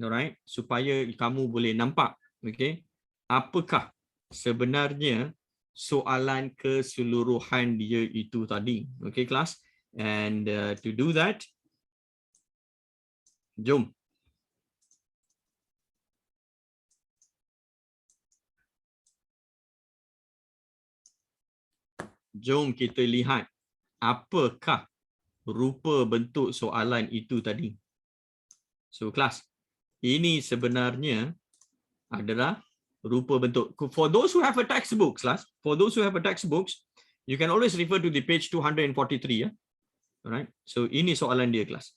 alright, supaya kamu boleh nampak, okay, apakah sebenarnya soalan keseluruhan dia itu tadi. Okay kelas. And to do that, jom. Jom kita lihat apakah rupa bentuk soalan itu tadi. So kelas, ini sebenarnya adalah rupa bentuk. For those who have a textbook, class, you can always refer to the page 243. Ya. Alright. So ini soalan dia, kelas.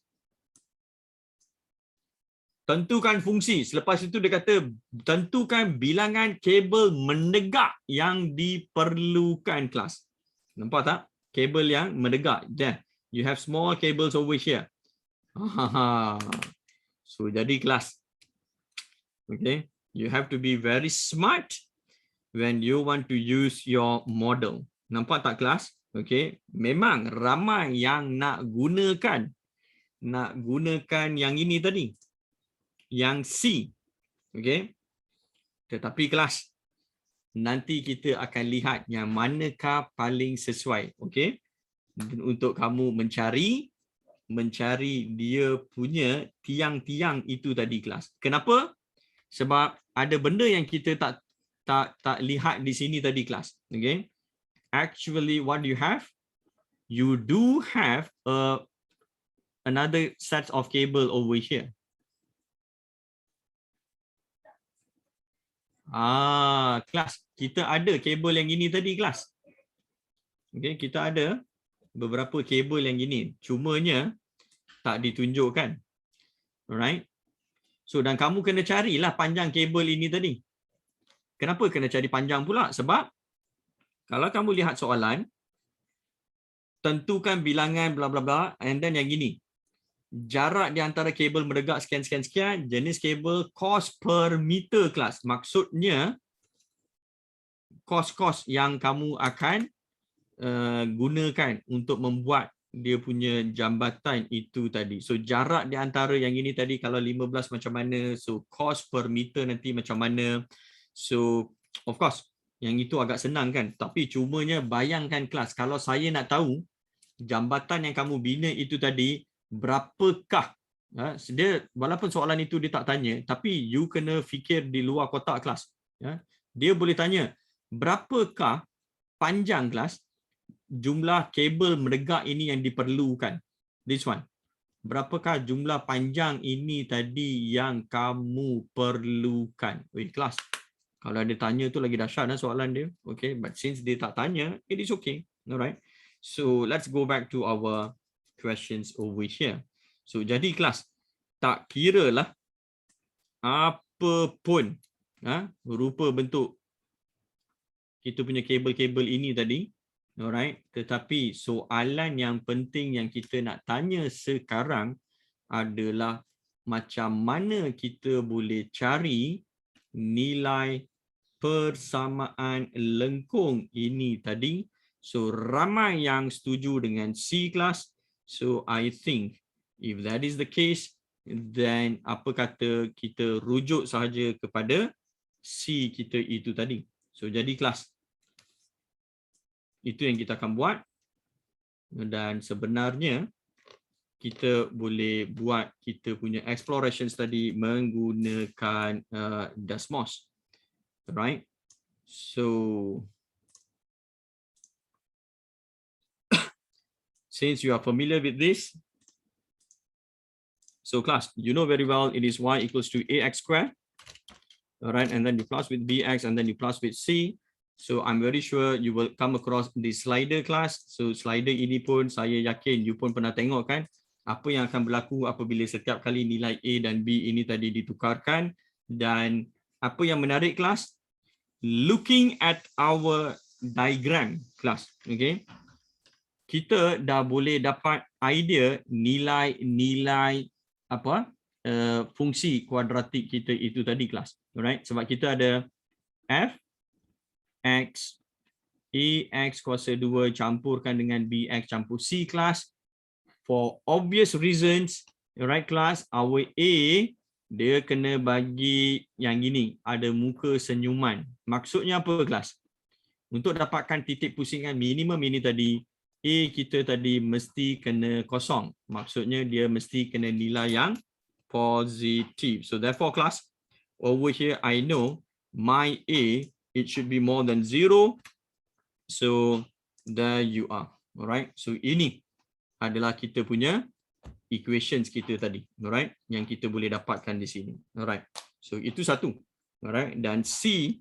Tentukan fungsi. Selepas itu dia kata tentukan bilangan kabel menegak yang diperlukan, kelas. Nampak tak? Kabel yang menegak. You have small cables over here. So jadi kelas. Okay, you have to be very smart when you want to use your model. Nampak tak kelas? Okay, memang ramai yang nak gunakan yang ini tadi, yang C. Okay, tetapi kelas, nanti kita akan lihat yang manakah paling sesuai. Okay, untuk kamu mencari dia punya tiang-tiang itu tadi kelas. Kenapa? Sebab ada benda yang kita tak lihat di sini tadi kelas. Okay, actually what you have, you do have another set of cable over here. Kelas, kita ada kabel yang ini tadi kelas. Okay, kita ada beberapa kabel yang ini, cumanya tak ditunjukkan. Alright. So dan kamu kena carilah panjang kabel ini tadi. Kenapa kena cari panjang pula? Sebab kalau kamu lihat soalan, tentukan bilangan bla bla bla, and then yang gini. Jarak di antara kabel meregak sekian, jenis kabel cost per meter kelas. Maksudnya kos-kos yang kamu akan gunakan untuk membuat dia punya jambatan itu tadi. So jarak di antara yang ini tadi, kalau 15 macam mana, so cost per meter nanti macam mana. So of course yang itu agak senang kan, tapi cumanya bayangkan kelas, kalau saya nak tahu jambatan yang kamu bina itu tadi berapakah, dia walaupun soalan itu dia tak tanya, tapi you kena fikir di luar kotak kelas. Dia boleh tanya berapakah panjang kelas jumlah kabel meregak ini yang diperlukan. This one. Berapakah jumlah panjang ini tadi yang kamu perlukan? Wait, kelas. Kalau dia tanya tu lagi dahsyat soalan dia. Okay, but since dia tak tanya, it is okay. Alright. So let's go back to our questions over here. So jadi kelas, tak kira lah apa pun rupa bentuk kita punya kabel-kabel ini tadi. Alright, tetapi soalan yang penting yang kita nak tanya sekarang adalah macam mana kita boleh cari nilai persamaan lengkung ini tadi. So ramai yang setuju dengan C kelas. So I think if that is the case, then apa kata kita rujuk sahaja kepada C kita itu tadi. So jadi kelas, itu yang kita akan buat, dan sebenarnya kita boleh buat kita punya explorations tadi menggunakan Desmos. Right? So since you are familiar with this, so class, you know very well it is y equals to ax squared. All right, and then you plus with bx, and then you plus with c. So I'm very sure you will come across the slider class. So slider ini pun saya yakin you pun pernah tengok kan, apa yang akan berlaku apabila setiap kali nilai A dan B ini tadi ditukarkan. Dan apa yang menarik kelas, looking at our diagram kelas, okay, kita dah boleh dapat idea nilai apa fungsi kuadratik kita itu tadi kelas. Alright, sebab kita ada f x ax kuasa 2 campurkan dengan bx campur c kelas. For obvious reasons, alright kelas, our A dia kena bagi yang gini, ada muka senyuman. Maksudnya apa kelas? Untuk dapatkan titik pusingan minimum ini tadi, A kita tadi mesti kena kosong. Maksudnya dia mesti kena nilai yang positif. So therefore kelas, over here I know my A, it should be more than 0. So there you are. Alright. So ini adalah kita punya equations kita tadi. Alright. Yang kita boleh dapatkan di sini. Alright. So itu satu. Alright. Dan C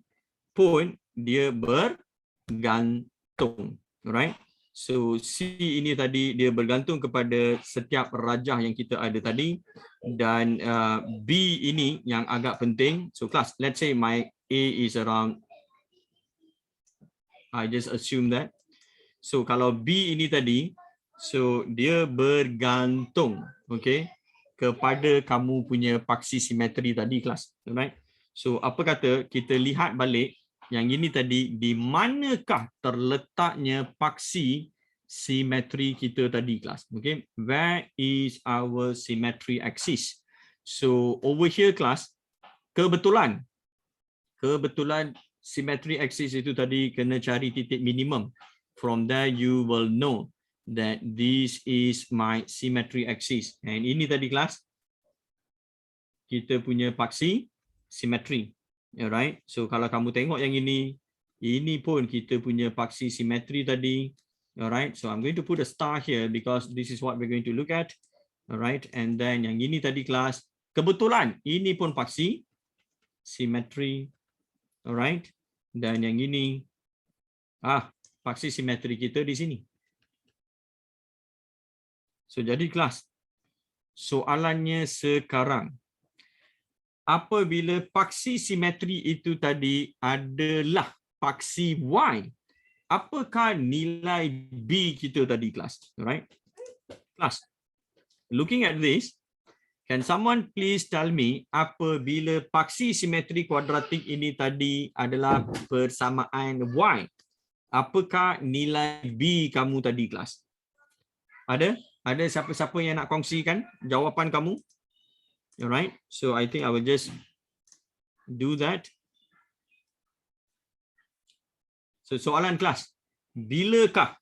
pun dia bergantung. Alright. So C ini tadi dia bergantung kepada setiap rajah yang kita ada tadi. Dan B ini yang agak penting. So class, let's say my A is around, I just assume that. So kalau B ini tadi So dia bergantung, okay, kepada kamu punya paksi simetri tadi kelas, alright? So apa kata kita lihat balik yang ini tadi, di manakah terletaknya paksi simetri kita tadi kelas, okay? Where is our symmetry axis? So over here kelas, kebetulan symmetry axis itu tadi kena cari titik minimum. From there you will know that this is my symmetry axis. And ini tadi kelas, kita punya paksi simetri. Alright. So kalau kamu tengok yang ini pun kita punya paksi simetri tadi. Alright. So I'm going to put a star here because this is what we're going to look at. Alright. And then yang ini tadi kelas, kebetulan ini pun paksi simetri. Alright. Dan yang ini paksi simetri kita di sini. So jadi kelas, soalannya sekarang, apabila paksi simetri itu tadi adalah paksi Y, apakah nilai B kita tadi kelas? Alright. Kelas, looking at this, can someone please tell me apabila paksi simetri kuadratik ini tadi adalah persamaan Y, apakah nilai B kamu tadi kelas? Ada siapa-siapa yang nak kongsikan jawapan kamu? Alright, so I think I will just do that. So soalan kelas, bilakah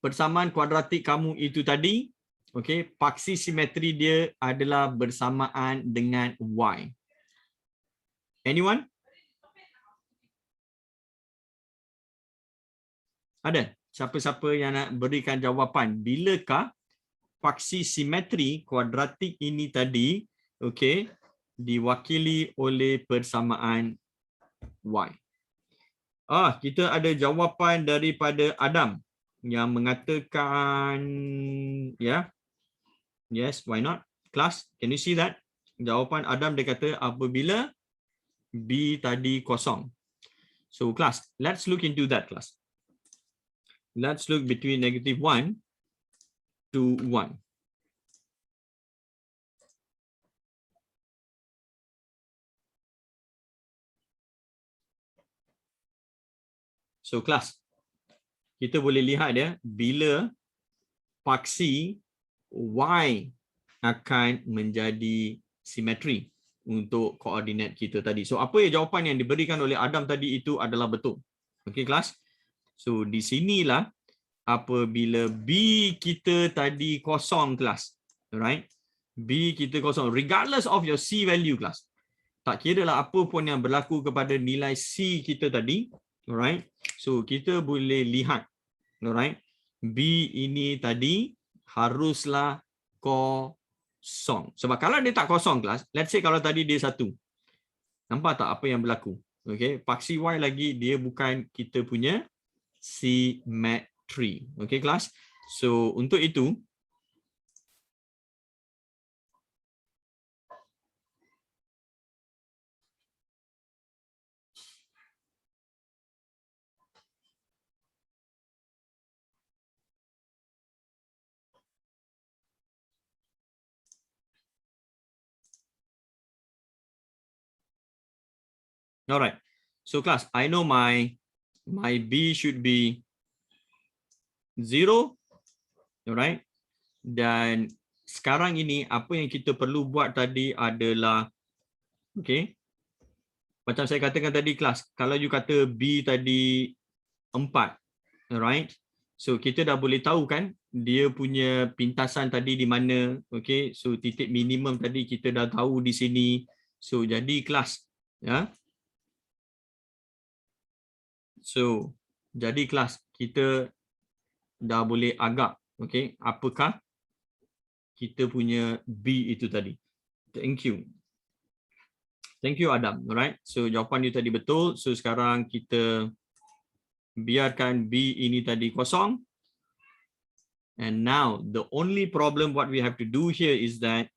persamaan kuadratik kamu itu tadi, okay, paksi simetri dia adalah bersamaan dengan Y? Anyone? Ada? Siapa-siapa yang nak berikan jawapan, bilakah paksi simetri kuadratik ini tadi, okay, diwakili oleh persamaan Y? Kita ada jawapan daripada Adam yang mengatakan, yes, why not? Class, can you see that? Jawapan Adam dia kata apabila B tadi kosong. So class, let's look into that class. Let's look between -1 to 1. So kelas, kita boleh lihat ya, bila paksi Y akan menjadi simetri untuk koordinat kita tadi. So apa yang jawapan yang diberikan oleh Adam tadi itu adalah betul. Okey kelas. So di sinilah apabila B kita tadi kosong kelas. Alright. B kita kosong regardless of your C value kelas. Tak kira lah apa pun yang berlaku kepada nilai C kita tadi. Alright. So kita boleh lihat. Alright. B ini tadi haruslah kosong. Sebab kalau dia tak kosong kelas, let's say kalau tadi dia 1. Nampak tak apa yang berlaku? Okay. Paksi Y lagi dia bukan kita punya simetri. Okay kelas. So untuk itu, alright. So class, I know my B should be 0. Alright. Dan sekarang ini apa yang kita perlu buat tadi adalah, okay, macam saya katakan tadi kelas, kalau you kata B tadi 4. Alright. So kita dah boleh tahu kan dia punya pintasan tadi di mana. Okay. So titik minimum tadi kita dah tahu di sini. So jadi kelas, ya. So, jadi kelas kita dah boleh agak, okay, apakah kita punya B itu tadi. Thank you. Thank you Adam, alright. So, jawapan you tadi betul. So, sekarang kita biarkan B ini tadi kosong. And now, the only problem what we have to do here is that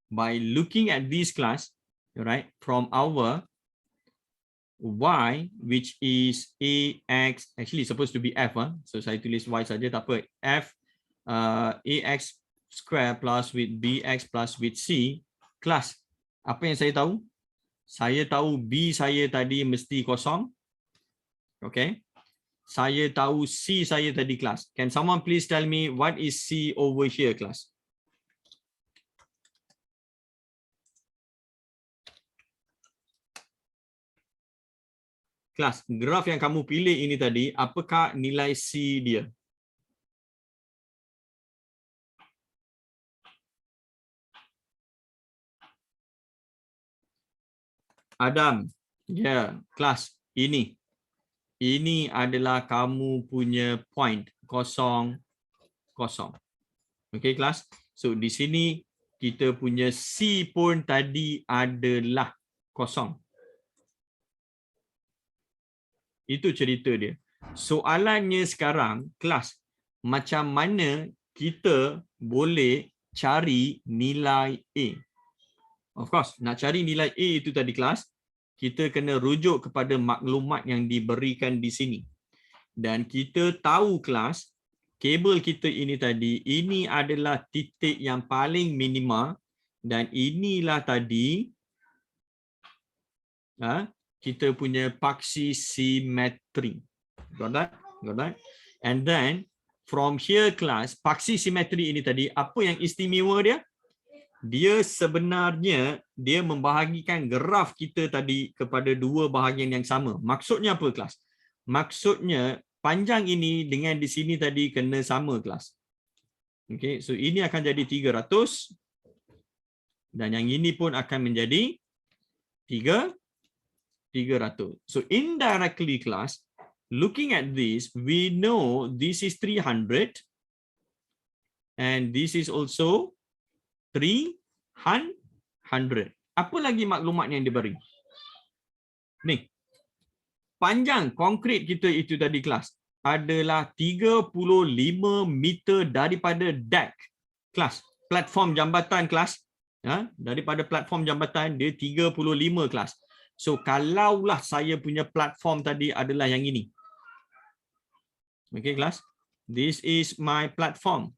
by looking at this class, alright, from our y, which is ax, actually supposed to be f, so saya tulis y saja, tak apa, f ax square plus with bx plus with c. Kelas, apa yang saya tahu? Saya tahu b saya tadi mesti kosong. Okay. Saya tahu c saya tadi, kelas. Can someone please tell me what is c over here, kelas? Kelas, graf yang kamu pilih ini tadi, apakah nilai C dia? Adam, ya, kelas, ini. Ini adalah kamu punya point, 0, 0. Okay, kelas? So, di sini kita punya C pun tadi adalah 0. Itu cerita dia. Soalannya sekarang, kelas, macam mana kita boleh cari nilai A? Of course, nak cari nilai A itu tadi, kelas, kita kena rujuk kepada maklumat yang diberikan di sini. Dan kita tahu, kelas, kabel kita ini tadi, ini adalah titik yang paling minima dan inilah tadi kita punya paksi simetri. Got that? Got that? And then from here, kelas, paksi simetri ini tadi, apa yang istimewa dia? Dia sebenarnya dia membahagikan graf kita tadi kepada dua bahagian yang sama. Maksudnya apa, kelas? Maksudnya panjang ini dengan di sini tadi kena sama, kelas. Okay, so ini akan jadi 300 dan yang ini pun akan menjadi 300. So indirectly, class, looking at this, we know this is 300 and this is also 300. Apa lagi maklumat yang diberi? Nih, panjang konkret kita itu tadi, kelas, adalah 35 meter daripada deck, kelas, platform jambatan, kelas. Daripada platform jambatan dia 35, kelas. So kalaulah saya punya platform tadi adalah yang ini. Okay, kelas. This is my platform.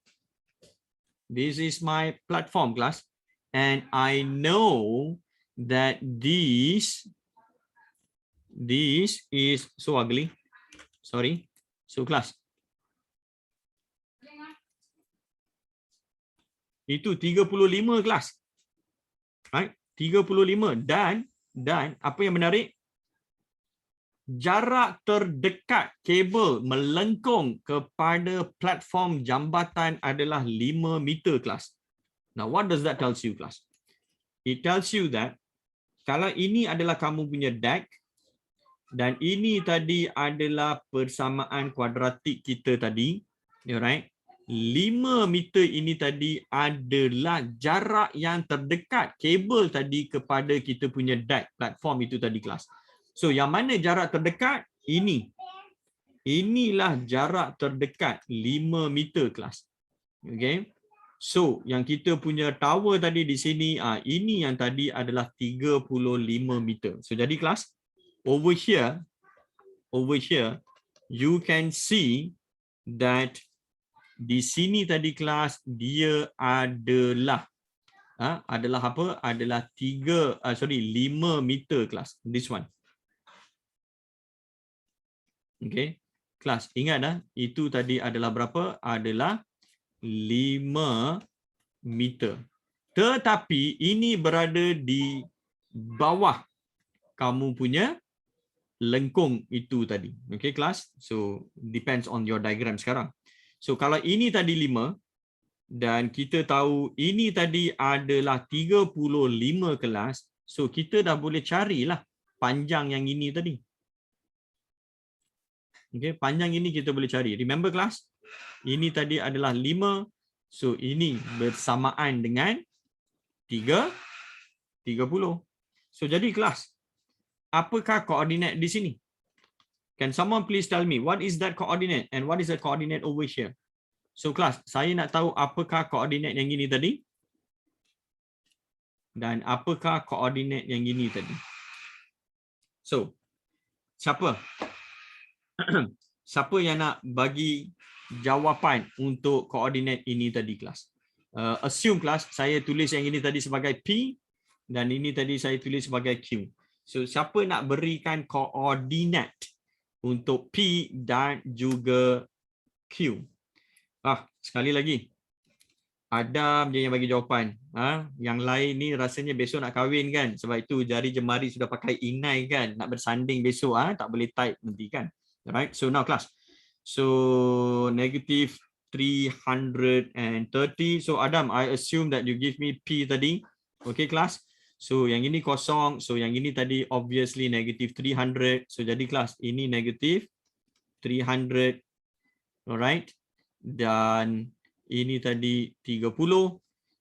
This is my platform, class. And I know that this is so ugly. Sorry. So, class. Itu 35, kelas. Right? 35 dan apa yang menarik? Jarak terdekat kabel melengkung kepada platform jambatan adalah 5 meter, kelas. Now, what does that tell you, kelas? It tells you that kalau ini adalah kamu punya deck dan ini tadi adalah persamaan kuadratik kita tadi, alright? 5 meter ini tadi adalah jarak yang terdekat kabel tadi kepada kita punya deck platform itu tadi, kelas. So, yang mana jarak terdekat? Ini. Inilah jarak terdekat 5 meter, kelas. Okay. So, yang kita punya tower tadi di sini, ini yang tadi adalah 35 meter. So, jadi, kelas, over here, you can see that di sini tadi, kelas, dia adalah apa? Adalah 5 meter, kelas. This one. Okay, kelas, ingat dah, itu tadi adalah berapa? Adalah 5 meter. Tetapi ini berada di bawah kamu punya lengkung itu tadi. Okay, kelas. So, depends on your diagram sekarang. So, kalau ini tadi 5 dan kita tahu ini tadi adalah 35, kelas. So, kita dah boleh carilah panjang yang ini tadi. Okay, panjang ini kita boleh cari. Remember, kelas? Ini tadi adalah 5. So, ini bersamaan dengan 30. So, jadi, kelas, apakah koordinat di sini? Can someone please tell me what is that coordinate and what is the coordinate over here? So, kelas, saya nak tahu apakah koordinat yang ini tadi dan apakah koordinat yang ini tadi. So, Siapa? Siapa yang nak bagi jawapan untuk koordinat ini tadi kelas? Assume kelas, saya tulis yang ini tadi sebagai P dan ini tadi saya tulis sebagai Q. So siapa nak berikan koordinat untuk P dan juga Q? Sekali lagi. Adam je yang bagi jawapan. Yang lain ni rasanya besok nak kahwin kan. Sebab itu jari jemari sudah pakai inai kan. Nak bersanding besok. Tak boleh type nanti kan. Alright. So now class. So negative 330. So Adam, I assume that you give me P tadi. Okay class. So yang ini kosong. So yang ini tadi obviously negative 300. So jadi class ini negative 300. Alright. Dan ini tadi 30.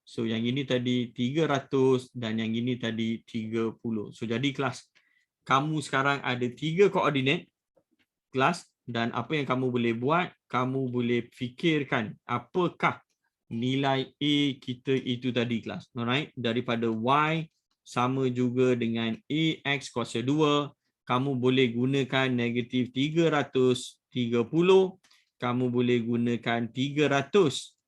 So yang ini tadi 300 dan yang ini tadi 30. So jadi kelas, kamu sekarang ada 3 koordinat kelas dan apa yang kamu boleh buat, kamu boleh fikirkan apakah nilai A kita itu tadi kelas. Alright, daripada Y sama juga dengan AX kuasa 2, kamu boleh gunakan negatif 330, kamu boleh gunakan 330,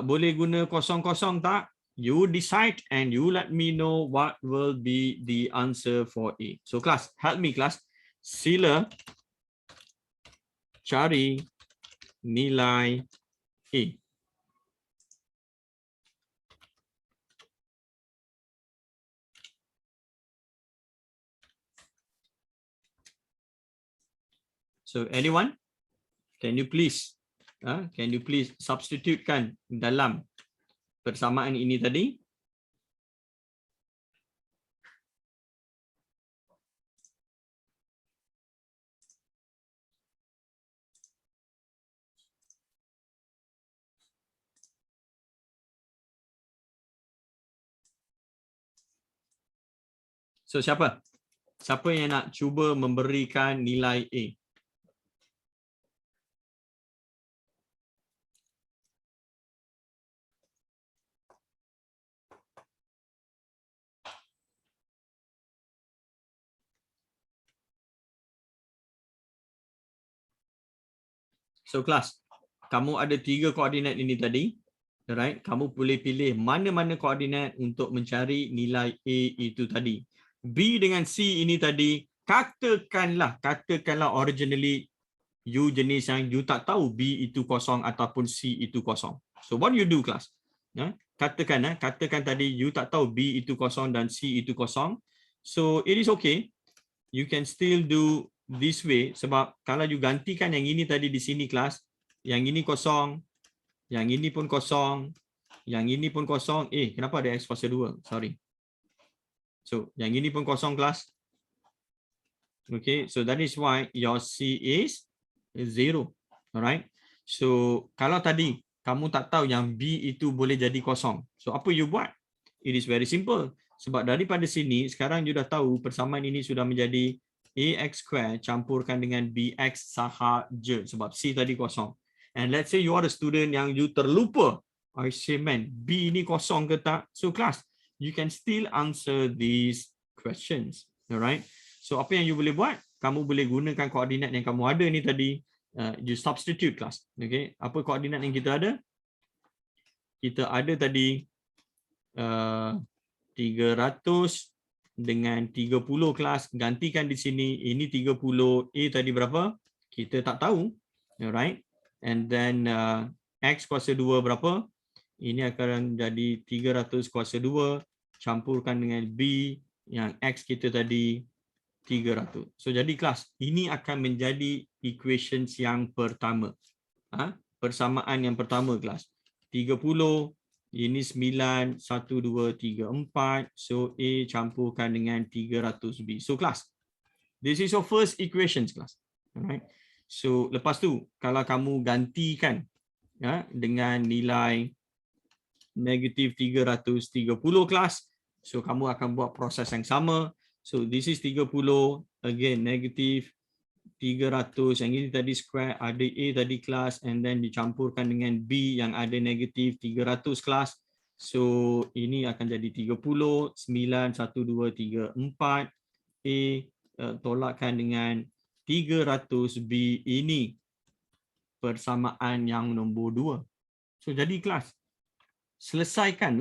boleh guna kosong-kosong tak? You decide and you let me know what will be the answer for A. So class, help me class. Sila cari nilai A. So anyone, can you please substitutekan dalam persamaan ini tadi? So siapa? Siapa yang nak cuba memberikan nilai A? So kelas, kamu ada 3 koordinat ini tadi. Alright, kamu boleh pilih mana-mana koordinat untuk mencari nilai A itu tadi. B dengan C ini tadi, katakanlah originally you jenis yang you tak tahu B itu kosong ataupun C itu kosong. So what you do class? Katakan tadi you tak tahu B itu kosong dan C itu kosong. So it is okay. You can still do this way sebab kalau you gantikan yang ini tadi di sini kelas, yang ini kosong, yang ini pun kosong, yang ini pun kosong. Kenapa ada X kuasa 2? Sorry. So yang ini pun kosong kelas. Okay, so that is why your C is 0. Alright. So kalau tadi kamu tak tahu yang B itu boleh jadi kosong. So apa you buat? It is very simple. Sebab daripada sini sekarang you dah tahu persamaan ini sudah menjadi AX square campurkan dengan BX sahaja sebab C tadi kosong. And let's say you are a student yang you terlupa. I say man, B ini kosong ke tak? So class, you can still answer these questions. Alright. So apa yang you boleh buat? Kamu boleh gunakan koordinat yang kamu ada ni tadi. You substitute class. Okay. Apa koordinat yang kita ada? Kita ada tadi 300 dengan 30 kelas, gantikan di sini, ini 30, A tadi berapa? Kita tak tahu. Alright. And then X kuasa 2 berapa? Ini akan jadi 300 kuasa 2, campurkan dengan B yang X kita tadi 300. So jadi kelas, ini akan menjadi equations yang pertama. Persamaan yang pertama kelas. 30, ini 9, 1, 2, 3, 4. So A campurkan dengan 300B. So kelas, this is your first equations kelas. Alright. So lepas tu, kalau kamu gantikan dengan nilai negatif 330 kelas. So kamu akan buat proses yang sama. So this is 30, again negatif 300, yang ini tadi square, ada A tadi kelas, and then dicampurkan dengan B yang ada negatif 300 kelas. So ini akan jadi 30, 9, 1, 2, 3, 4, A tolakkan dengan 300B ini persamaan yang nombor 2. So jadi kelas, selesaikan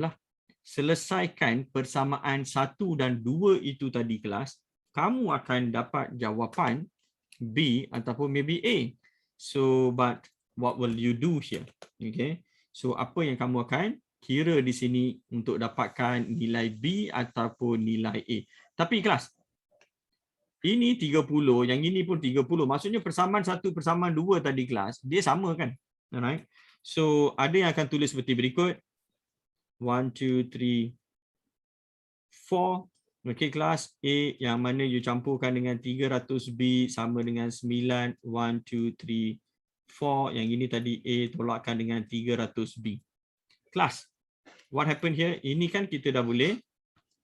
persamaan 1 dan 2 itu tadi kelas, kamu akan dapat jawapan B ataupun maybe A. So but what will you do here? Okay. So apa yang kamu akan kira di sini untuk dapatkan nilai B ataupun nilai A. Tapi kelas, ini 30, yang ini pun 30. Maksudnya persamaan 1, persamaan 2 tadi kelas, dia sama kan? Alright. So ada yang akan tulis seperti berikut. 1, 2, 3, 4. Okay kelas, A yang mana you campurkan dengan 300B sama dengan 9. 1, 2, 3, 4. Yang ini tadi A tolakkan dengan 300B. Kelas, what happened here? Ini kan kita dah boleh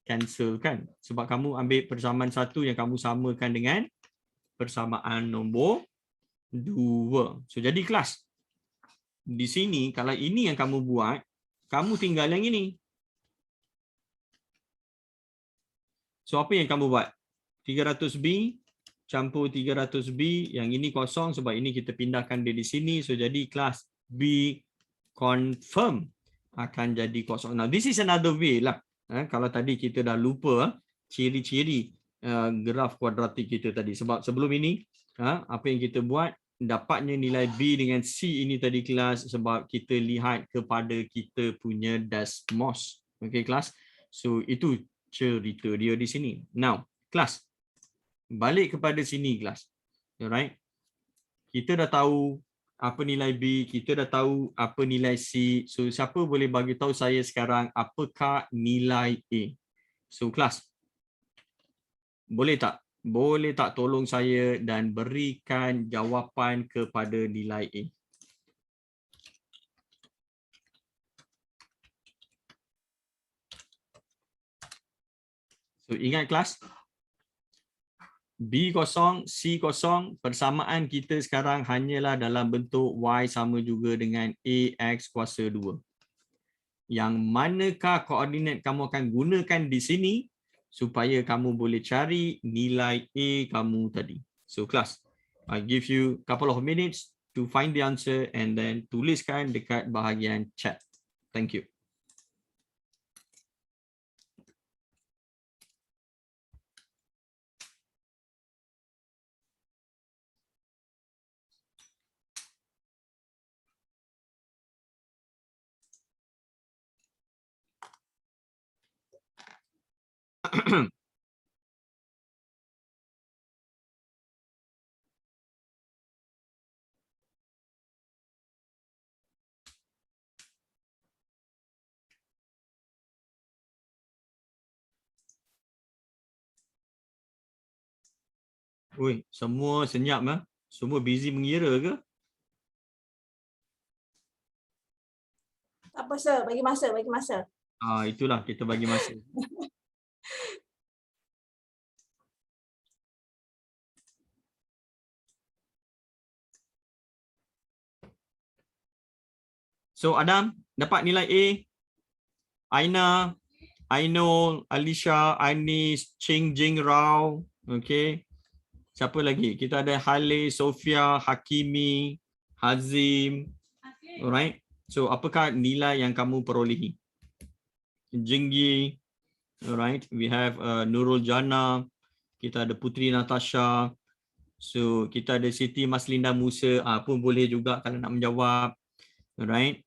cancel kan? Sebab kamu ambil persamaan 1 yang kamu samakan dengan persamaan nombor 2. So jadi kelas, di sini kalau ini yang kamu buat, kamu tinggal yang ini. So apa yang kamu buat? 300B campur 300B, yang ini kosong sebab ini kita pindahkan dia di sini. So jadi kelas B confirm akan jadi kosong. Now this is another way lah. Kalau tadi kita dah lupa ciri-ciri graf kuadratik kita tadi. Sebab sebelum ini apa yang kita buat, dapatnya nilai B dengan C ini tadi kelas sebab kita lihat kepada kita punya Desmos. Okay kelas. So itu cerita dia di sini. Now kelas, balik kepada sini kelas. Alright. Kita dah tahu apa nilai B, kita dah tahu apa nilai C. So siapa boleh bagi tahu saya sekarang apakah nilai A? So kelas, boleh tak tolong saya dan berikan jawapan kepada nilai A? So ingat kelas, B kosong, C kosong, persamaan kita sekarang hanyalah dalam bentuk Y sama juga dengan AX kuasa 2. Yang manakah koordinat kamu akan gunakan di sini supaya kamu boleh cari nilai A kamu tadi. So class, I give you couple of minutes to find the answer and then tuliskan dekat bahagian chat. Thank you. Oi, semua senyap ah. Semua busy mengira ke? Tak apa sir, bagi masa. Itulah kita bagi masa. So Adam dapat nilai A. Aina, Ainul, Alisha, Anis, Ching Jing Rao. Okay. Siapa lagi? Kita ada Hale, Sofia, Hakimi, Hazim. Alright. So apakah nilai yang kamu perolehi? Jinggi. Alright. We have Nurul Jana. Kita ada Putri Natasha. So kita ada Siti Maslinda Musa. Pun boleh juga kalau nak menjawab. Alright.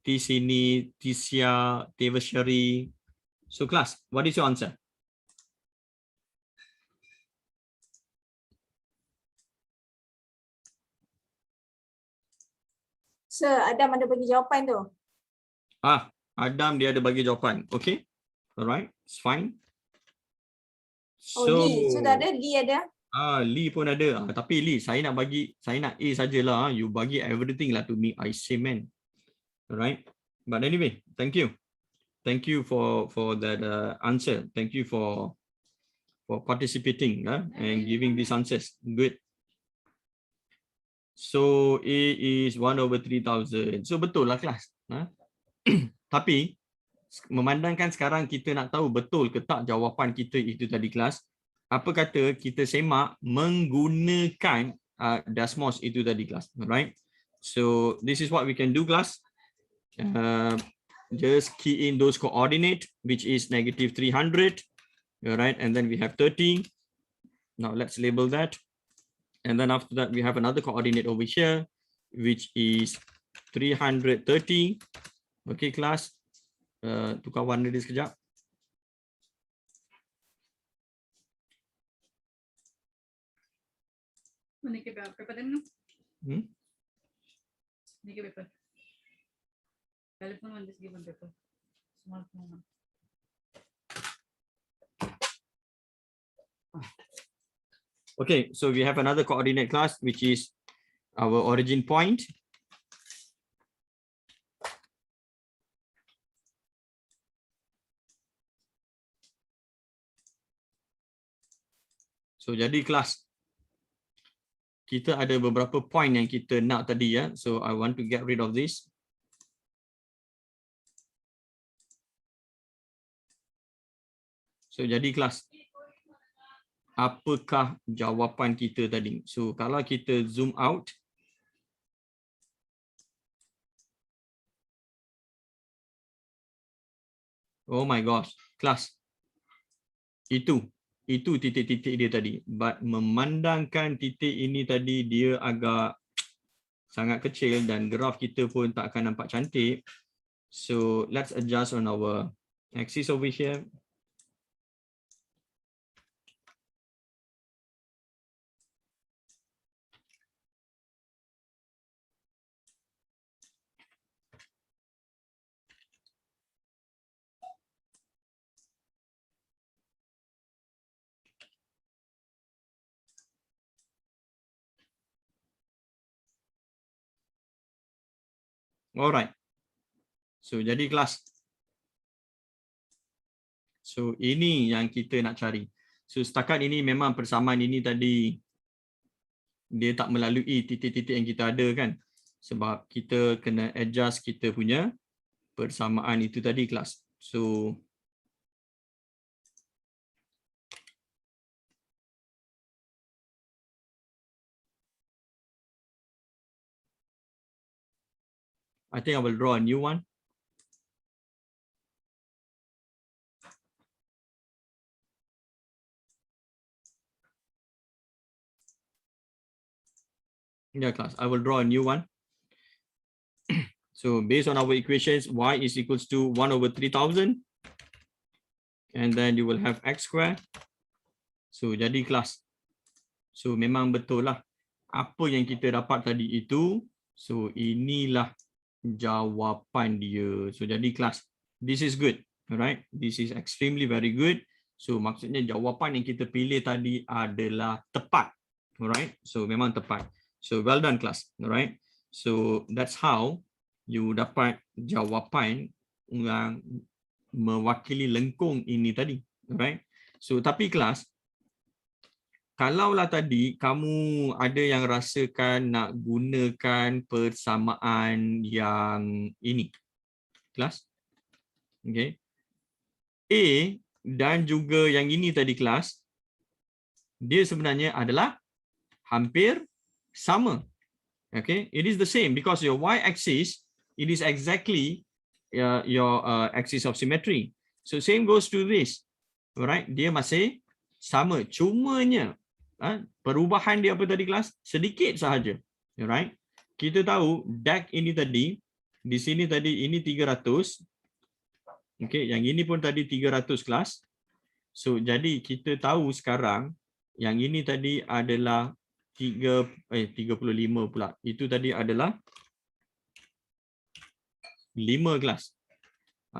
Di sini Tisha, Tevashari. So class, what is your answer? Sir, Adam ada bagi jawapan tu. Adam dia ada bagi jawapan. Okay. Alright, it's fine. So, Lee sudah ada, Lee ada. Lee pun ada. Tapi Lee, saya nak A sajalah. You bagi everything lah to me. I say man. Alright. But anyway, thank you. Thank you for that answer. Thank you for participating and giving these answers. Good. So A is 1/3000. So betul lah kelas. Tapi memandangkan sekarang kita nak tahu betul ke tak jawapan kita itu tadi kelas, apa kata kita semak menggunakan Desmos itu tadi kelas. Alright. So this is what we can do class. Just key in those coordinate, which is negative 300. Alright, and then we have 30. Now let's label that. And then after that, we have another coordinate over here, which is 330. Okay, class. Tukar warna dia sekejap. Mana ke paper tadi? Ni ke paper. Telephone one just give one paper. Small phone. Okay, so we have another coordinate class, which is our origin point. So jadi kelas, kita ada beberapa point yang kita nak tadi ya. So I want to get rid of this. So jadi kelas, apakah jawapan kita tadi? So kalau kita zoom out, oh my gosh, kelas, itu titik-titik dia tadi. But memandangkan titik ini tadi dia agak sangat kecil dan graf kita pun tak akan nampak cantik. So let's adjust on our axis over here. Alright. So jadi kelas. So ini yang kita nak cari. So setakat ini memang persamaan ini tadi dia tak melalui titik-titik yang kita ada kan. Sebab kita kena adjust kita punya persamaan itu tadi kelas. So I think I will draw a new one. Yeah, class. I will draw a new one. So based on our equations, y is equals to 1 over 3,000. And then you will have x square. So jadi kelas. So memang betul lah. Apa yang kita dapat tadi itu. So inilah jawapan dia. So jadi kelas, this is good, alright? This is extremely very good. So maksudnya jawapan yang kita pilih tadi adalah tepat, alright? So memang tepat. So well done class, alright? So that's how you dapat jawapan yang mewakili lengkung ini tadi, alright? So tapi kelas, kalaulah tadi kamu ada yang rasakan nak gunakan persamaan yang ini. Kelas. Okay. A dan juga yang ini tadi kelas. Dia sebenarnya adalah hampir sama. Okay. It is the same because your y-axis, it is exactly your axis of symmetry. So same goes to this. Alright. Dia masih sama. Cumanya perubahan dia apa tadi kelas? Sedikit sahaja. Alright. Kita tahu DAC ini tadi, di sini tadi ini 300. Okay, yang ini pun tadi 300 kelas. So jadi kita tahu sekarang yang ini tadi adalah 35 pula. Itu tadi adalah 5 kelas.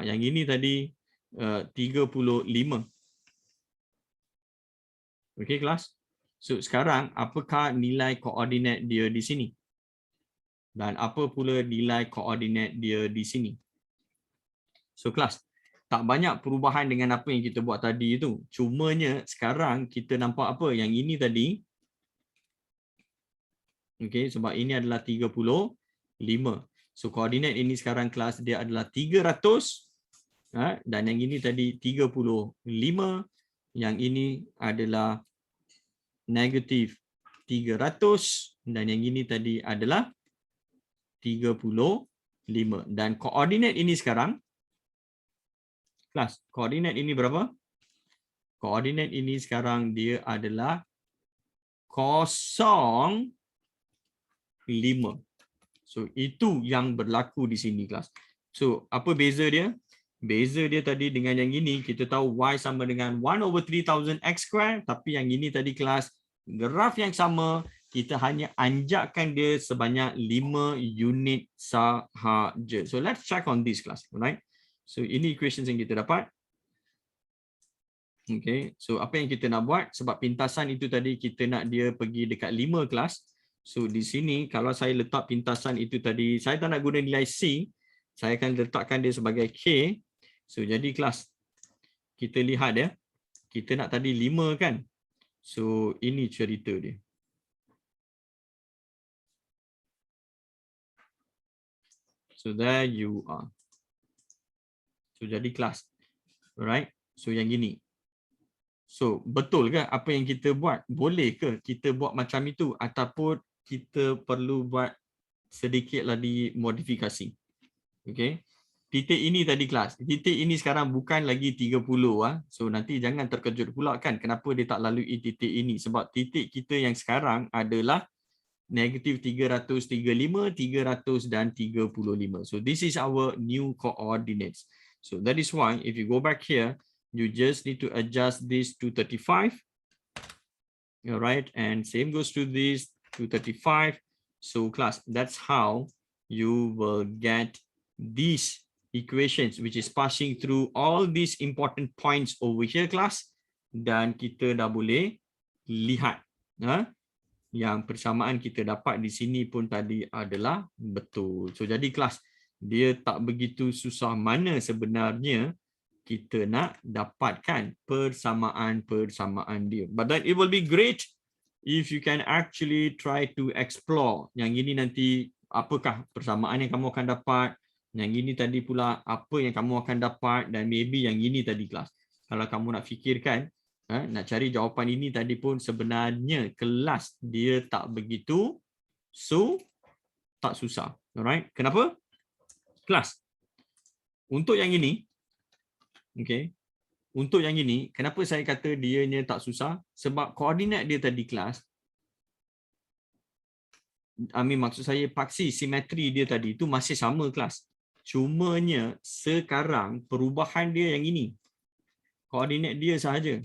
Yang ini tadi 35. Okay kelas. So sekarang apakah nilai koordinat dia di sini? Dan apa pula nilai koordinat dia di sini? So kelas, tak banyak perubahan dengan apa yang kita buat tadi itu. Cumanya sekarang kita nampak apa? Yang ini tadi. Okay, sebab ini adalah 35. So koordinat ini sekarang kelas dia adalah 300. Dan yang ini tadi 35. yang ini adalah negatif 300 dan yang ini tadi adalah 35. Dan koordinat ini sekarang, kelas, koordinat ini berapa? Koordinat ini sekarang dia adalah 0, 5. So itu yang berlaku di sini kelas. So apa beza dia? Beza dia tadi dengan yang ini, kita tahu y sama dengan 1/3000 x square, tapi yang ini tadi kelas, graf yang sama, kita hanya anjakkan dia sebanyak 5 unit sahaja. So let's check on this class, right? So ini equations yang kita dapat. Okay, so apa yang kita nak buat? Sebab pintasan itu tadi kita nak dia pergi dekat 5 kelas. So di sini kalau saya letak pintasan itu tadi, saya tak nak guna nilai C, saya akan letakkan dia sebagai K. So jadi kelas, kita lihat ya, kita nak tadi 5 kan? So ini cerita dia. So there you are. So jadi kelas, alright? So yang gini. So betul ke apa yang kita buat? Boleh ke kita buat macam itu ataupun kita perlu buat sedikit lagi modifikasi? Okay. Titik ini tadi kelas. Titik ini sekarang bukan lagi 30 ah. So nanti jangan terkejut pula kan kenapa dia tak lalui titik ini, sebab titik kita yang sekarang adalah negatif 335, 300 dan 35. So this is our new coordinates. So that is why if you go back here, you just need to adjust this to 35. All right, and same goes to this to 35. So class, that's how you will get these equations which is passing through all these important points over here class, dan kita dah boleh lihat yang persamaan kita dapat di sini pun tadi adalah betul. So jadi kelas, dia tak begitu susah mana sebenarnya kita nak dapatkan persamaan dia. But then it will be great if you can actually try to explore. Yang ini nanti apakah persamaan yang kamu akan dapat, yang ini tadi pula apa yang kamu akan dapat, dan maybe yang ini tadi kelas. Kalau kamu nak fikirkan, nak cari jawapan ini tadi pun sebenarnya kelas dia tak begitu tak susah. Alright, kenapa? Kelas. Untuk yang ini, okay. Untuk yang ini, kenapa saya kata dianya tak susah? Sebab koordinat dia tadi kelas, maksud saya paksi simetri dia tadi itu masih sama kelas. Cumanya sekarang perubahan dia yang ini. Koordinat dia sahaja.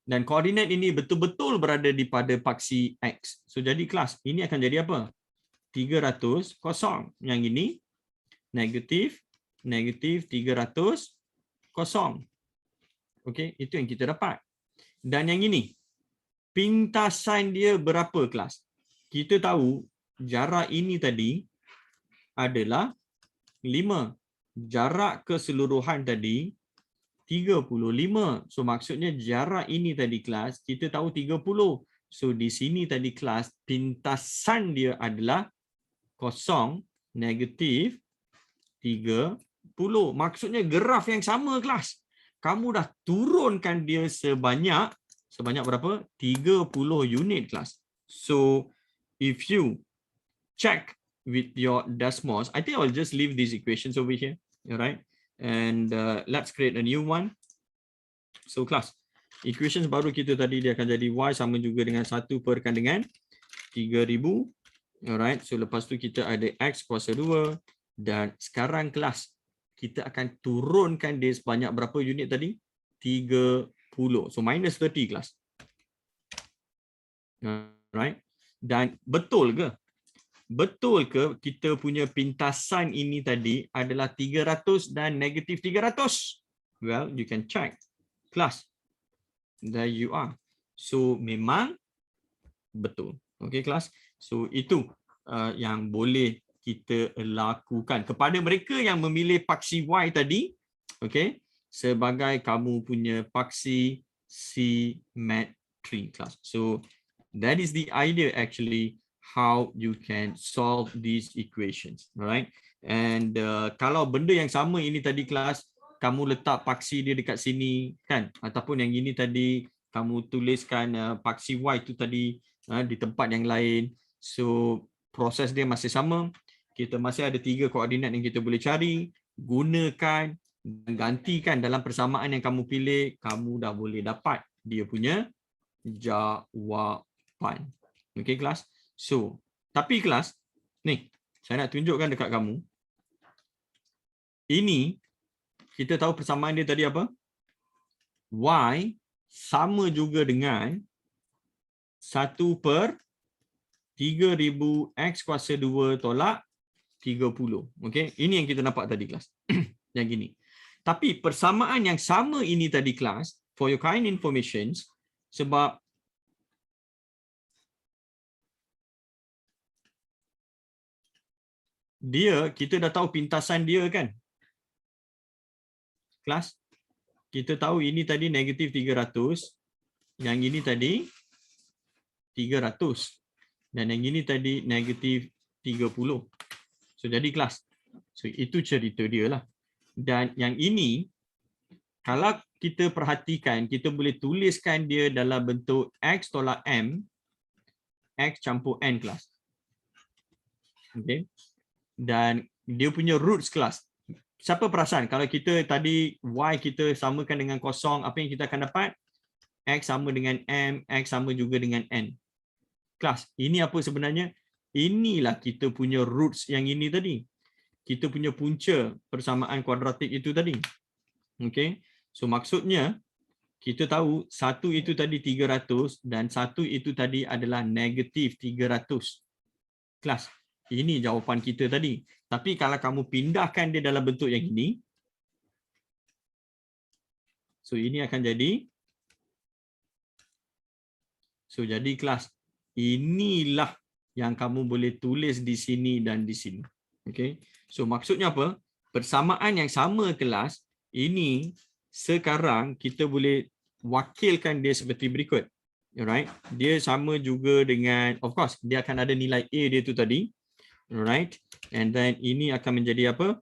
Dan koordinat ini betul-betul berada di pada paksi X. So jadi kelas, ini akan jadi apa? 300 kosong. Yang ini negatif 300 kosong. Okey, itu yang kita dapat. Dan yang ini, pintasan dia berapa kelas? Kita tahu jarak ini tadi adalah 5. Jarak keseluruhan tadi 35. So maksudnya jarak ini tadi kelas, kita tahu 30. So di sini tadi kelas, pintasan dia adalah kosong, negatif 30. Maksudnya graf yang sama kelas. Kamu dah turunkan dia sebanyak berapa? 30 unit kelas. So if you check with your Desmos, I think I'll just leave these equations over here, all right? And let's create a new one. So class, equations baru kita tadi dia akan jadi y sama juga dengan 1 perkan dengan 3000. Alright, so lepas tu kita ada x kuasa 2, dan sekarang kelas kita akan turunkan dia sebanyak berapa unit tadi? 30. So minus 30 kelas. Alright. Dan betul ke? Betul ke kita punya pintasan ini tadi adalah 300 dan negatif 300? Well, you can check. Kelas. There you are. So memang betul. Okay kelas. So itu yang boleh kita lakukan kepada mereka yang memilih paksi Y tadi, okay, sebagai kamu punya paksi simetri kelas. So that is the idea actually how you can solve these equations, alright? And kalau benda yang sama ini tadi kelas, kamu letak paksi dia dekat sini kan, ataupun yang ini tadi kamu tuliskan paksi Y itu tadi di tempat yang lain. So proses dia masih sama. Kita masih ada 3 koordinat yang kita boleh cari, gunakan dan gantikan dalam persamaan yang kamu pilih, kamu dah boleh dapat dia punya jawapan. Okey kelas. So, tapi kelas ni saya nak tunjukkan dekat kamu. Ini kita tahu persamaan dia tadi apa? Y sama juga dengan 1/3000 X kuasa 2 tolak 30. Okey, ini yang kita nampak tadi kelas. Yang gini. Tapi persamaan yang sama ini tadi kelas, for your kind information, sebab dia, kita dah tahu pintasan dia kan? Kelas, kita tahu ini tadi negatif 300, yang ini tadi 300, dan yang ini tadi negatif 30. So jadi kelas, so itu cerita dia lah. Dan yang ini, kalau kita perhatikan, kita boleh tuliskan dia dalam bentuk X tolak M, X campur N kelas. Okay. Dan dia punya roots kelas. Siapa perasan kalau kita tadi Y kita samakan dengan kosong, apa yang kita akan dapat? X sama dengan M, X sama juga dengan N. Kelas, ini apa sebenarnya? Inilah kita punya roots yang ini tadi. Kita punya punca persamaan kuadratik itu tadi. Okay. So maksudnya, kita tahu satu itu tadi 300 dan satu itu tadi adalah negatif 300. Kelas, ini jawapan kita tadi. Tapi kalau kamu pindahkan dia dalam bentuk yang ini, so ini akan jadi, so jadi kelas, inilah yang kamu boleh tulis di sini dan di sini. Okay. So maksudnya apa? Persamaan yang sama kelas, ini sekarang kita boleh wakilkan dia seperti berikut. Alright. Dia sama juga dengan, of course, dia akan ada nilai A dia tu tadi. Alright. And then ini akan menjadi apa?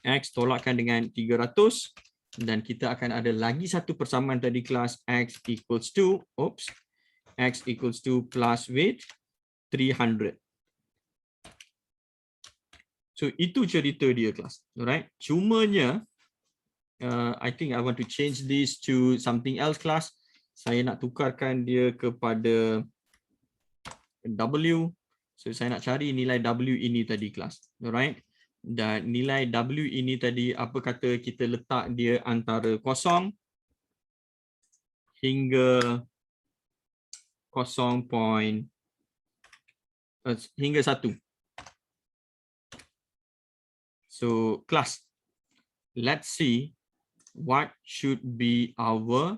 X tolakkan dengan 300. Dan kita akan ada lagi satu persamaan tadi kelas X equals to, X equals to plus with 300. So itu cerita dia kelas. Alright. Cumanya, I think I want to change this to something else kelas. Saya nak tukarkan dia kepada W. So saya nak cari nilai W ini tadi kelas. Alright. Dan nilai W ini tadi apa kata kita letak dia antara 0 hingga 0. Hingga 1. So kelas, let's see what should be our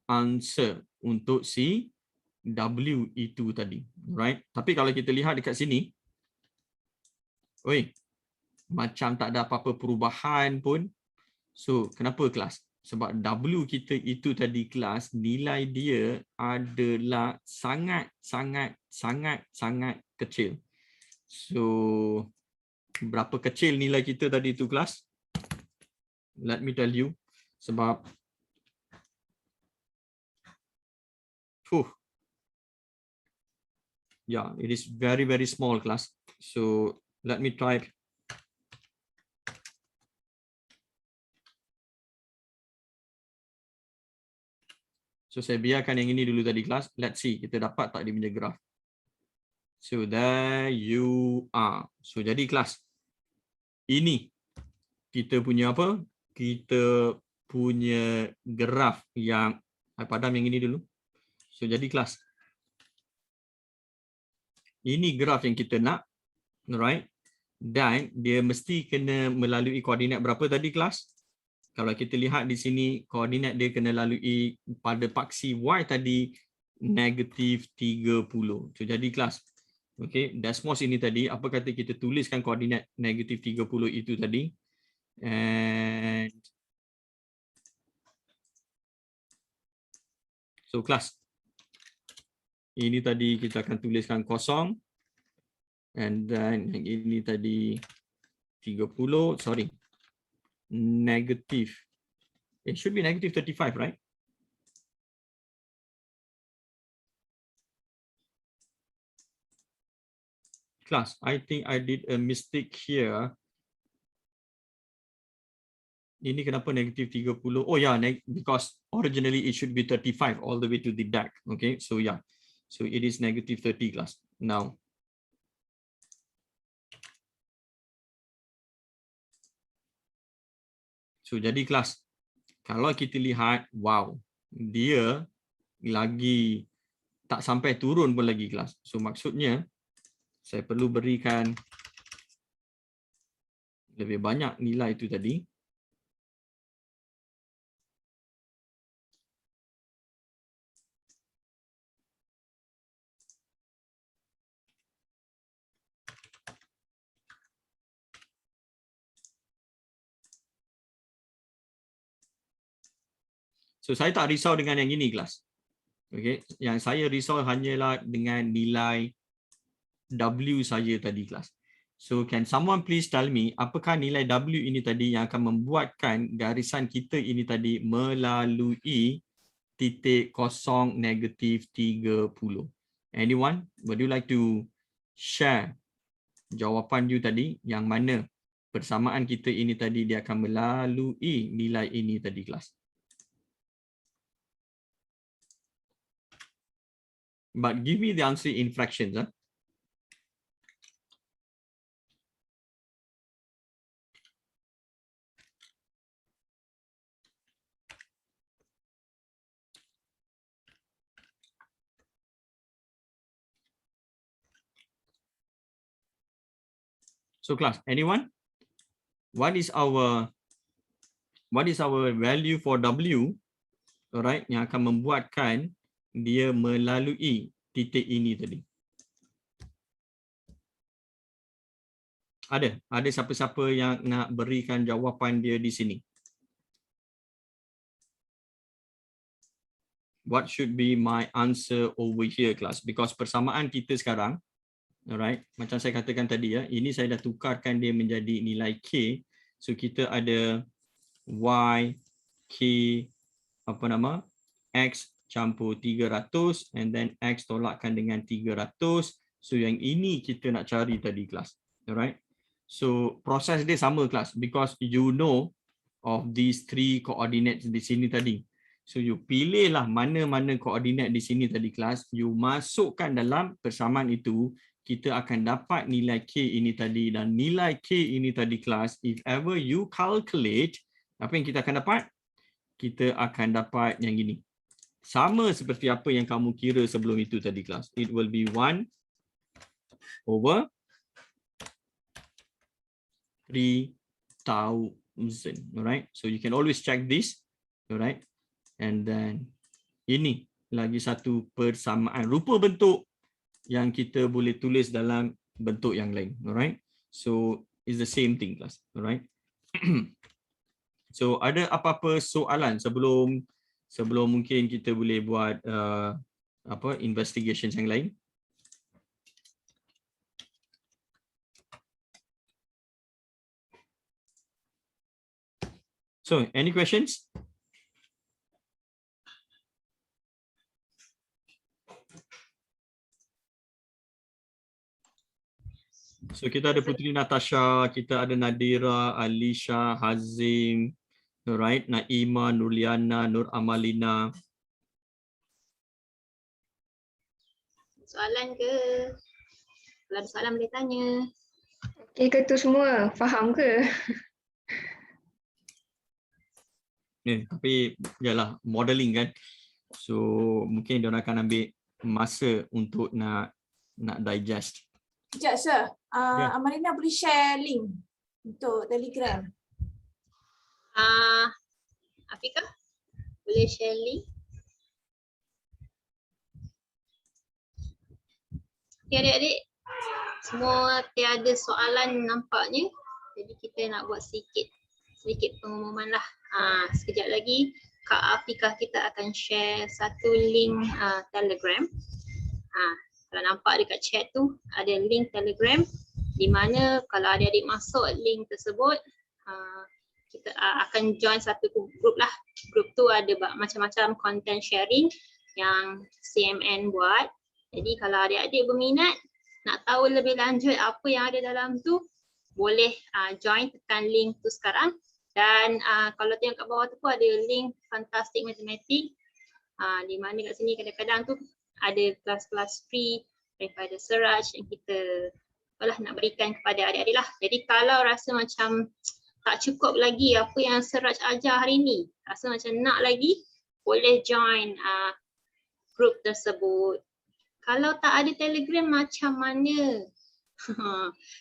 answer untuk si W itu tadi, right? Tapi kalau kita lihat dekat sini, macam tak ada apa-apa perubahan pun. So kenapa kelas? Sebab W kita itu tadi kelas, nilai dia adalah sangat kecil. So berapa kecil nilai kita tadi itu kelas? Let me tell you. Sebab yeah, it is very small class. So let me type. So saya biarkan yang ini dulu tadi kelas. Let's see kita dapat tak dia punya graf. So there you are. So jadi kelas, ini kita punya apa? Kita punya graf yang padam yang ini dulu. So jadi kelas, ini graf yang kita nak, alright? Dan dia mesti kena melalui koordinat berapa tadi kelas? Kalau kita lihat di sini, koordinat dia kena lalui pada paksi Y tadi negatif 30. So jadi kelas, okay, Desmos ini tadi, apa kata kita tuliskan koordinat negatif 30 itu tadi. And so kelas, ini tadi kita akan tuliskan 0. And then yang ini tadi 30, sorry. Negative. It should be negative 35, right? Class, I think I did a mistake here. Ini kenapa negative 30? Oh yeah, because originally it should be 35 all the way to the back. Okay, so yeah. So it is negative 30 class. Now. So jadi kelas, kalau kita lihat, wow, dia lagi tak sampai turun pun lagi kelas. So maksudnya, saya perlu berikan lebih banyak nilai itu tadi. So saya tak risau dengan yang ini kelas. Okay, yang saya risau hanyalah dengan nilai W saja tadi kelas. So can someone please tell me apakah nilai W ini tadi yang akan membuatkan garisan kita ini tadi melalui titik kosong negatif 30. Anyone? Would you like to share jawapan you tadi yang mana persamaan kita ini tadi dia akan melalui nilai ini tadi kelas? But give me the answer in fractions. Huh? So class, anyone? What is our value for W? Alright, yang akan membuatkan dia melalui titik ini tadi. Ada siapa-siapa yang nak berikan jawapan dia di sini? What should be my answer over here class? Because persamaan kita sekarang, alright, macam saya katakan tadi ya, ini saya dah tukarkan dia menjadi nilai K. So kita ada Y, K, X campur 300 and then X tolakkan dengan 300. So yang ini kita nak cari tadi kelas. Alright. So proses dia sama kelas because you know of these three coordinates di sini tadi. So you pilihlah mana-mana koordinat di sini tadi kelas, you masukkan dalam persamaan itu, kita akan dapat nilai K ini tadi, dan nilai K ini tadi kelas, if ever you calculate, apa yang kita akan dapat? Kita akan dapat yang gini. Sama seperti apa yang kamu kira sebelum itu tadi kelas. It will be 1 over 3000. Alright. So you can always check this. Alright. And then ini lagi satu persamaan. Rupa bentuk yang kita boleh tulis dalam bentuk yang lain. Alright. So it's the same thing class. Alright. So ada apa-apa soalan sebelum mungkin kita boleh buat investigations yang lain? So, any questions? So, kita ada Putri Natasha, kita ada Nadira, Alisha, Hazim, alright, Naima, Nurliana, Nur Amalina. Soalan ke? Kalau ada soalan boleh tanya. Okey ke tu semua? Faham ke? Tapi yalah modeling kan. So mungkin dia akan ambil masa untuk nak digest. Sekejap sir. Amalina boleh share link untuk Telegram. Afika, boleh share link? Okay, adik-adik, semua tiada soalan nampaknya. Jadi kita nak buat sedikit pengumuman lah. Sekejap lagi Kak Afika kita akan share satu link Telegram. Kalau nampak dekat chat tu ada link Telegram di mana kalau adik-adik masuk link tersebut, kita akan join satu grup lah. Grup tu ada macam-macam content sharing yang CMN buat. Jadi kalau adik-adik berminat nak tahu lebih lanjut apa yang ada dalam tu, boleh join, tekan link tu sekarang. Dan kalau tengok kat bawah tu pun ada link Fantastic Mathematics, di mana kat sini kadang-kadang tu ada kelas-kelas free daripada Seraj yang kita nak berikan kepada adik-adik lah. Jadi kalau rasa macam tak cukup lagi apa yang Seraj ajar hari ni, rasa macam nak lagi, boleh join grup tersebut. Kalau tak ada Telegram macam mana?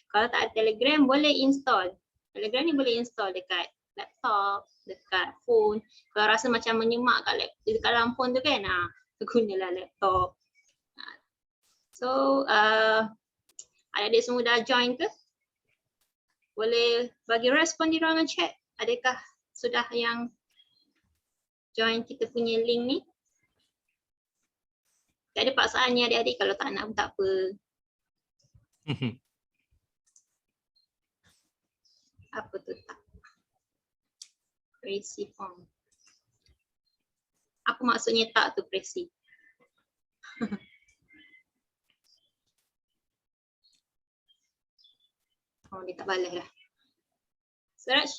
Kalau tak ada Telegram boleh install. Telegram ni boleh install dekat laptop, dekat phone. Kalau rasa macam menyemak dekat dalam phone tu kan, gunalah laptop. So adik-adik semua dah join ke? Boleh bagi respon di ruangan chat. Adakah sudah yang join kita punya link ni? Tak ada paksaannya adik-adik, kalau tak nak pun tak apa. Apa tu tak? Presi form. Apa maksudnya tak tu presi? Oh, dia tak balas lah. Seraj?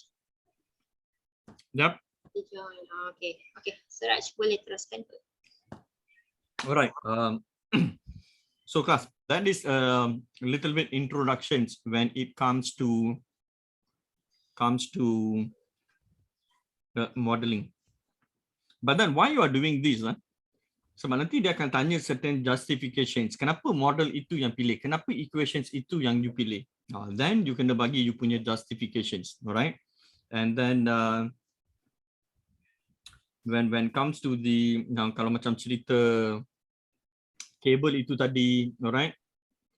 Yep. Dia join. Okay. Okay. Seraj boleh teruskan tu. Alright. So class, that is a little bit introductions when it comes to modeling. But then why you are doing this? Sebab nanti dia akan tanya certain justifications. Kenapa model itu yang pilih? Kenapa equations itu yang you pilih? Then you kena bagi you punya justifications, alright? And then when comes to the kalau macam cerita kabel itu tadi, alright?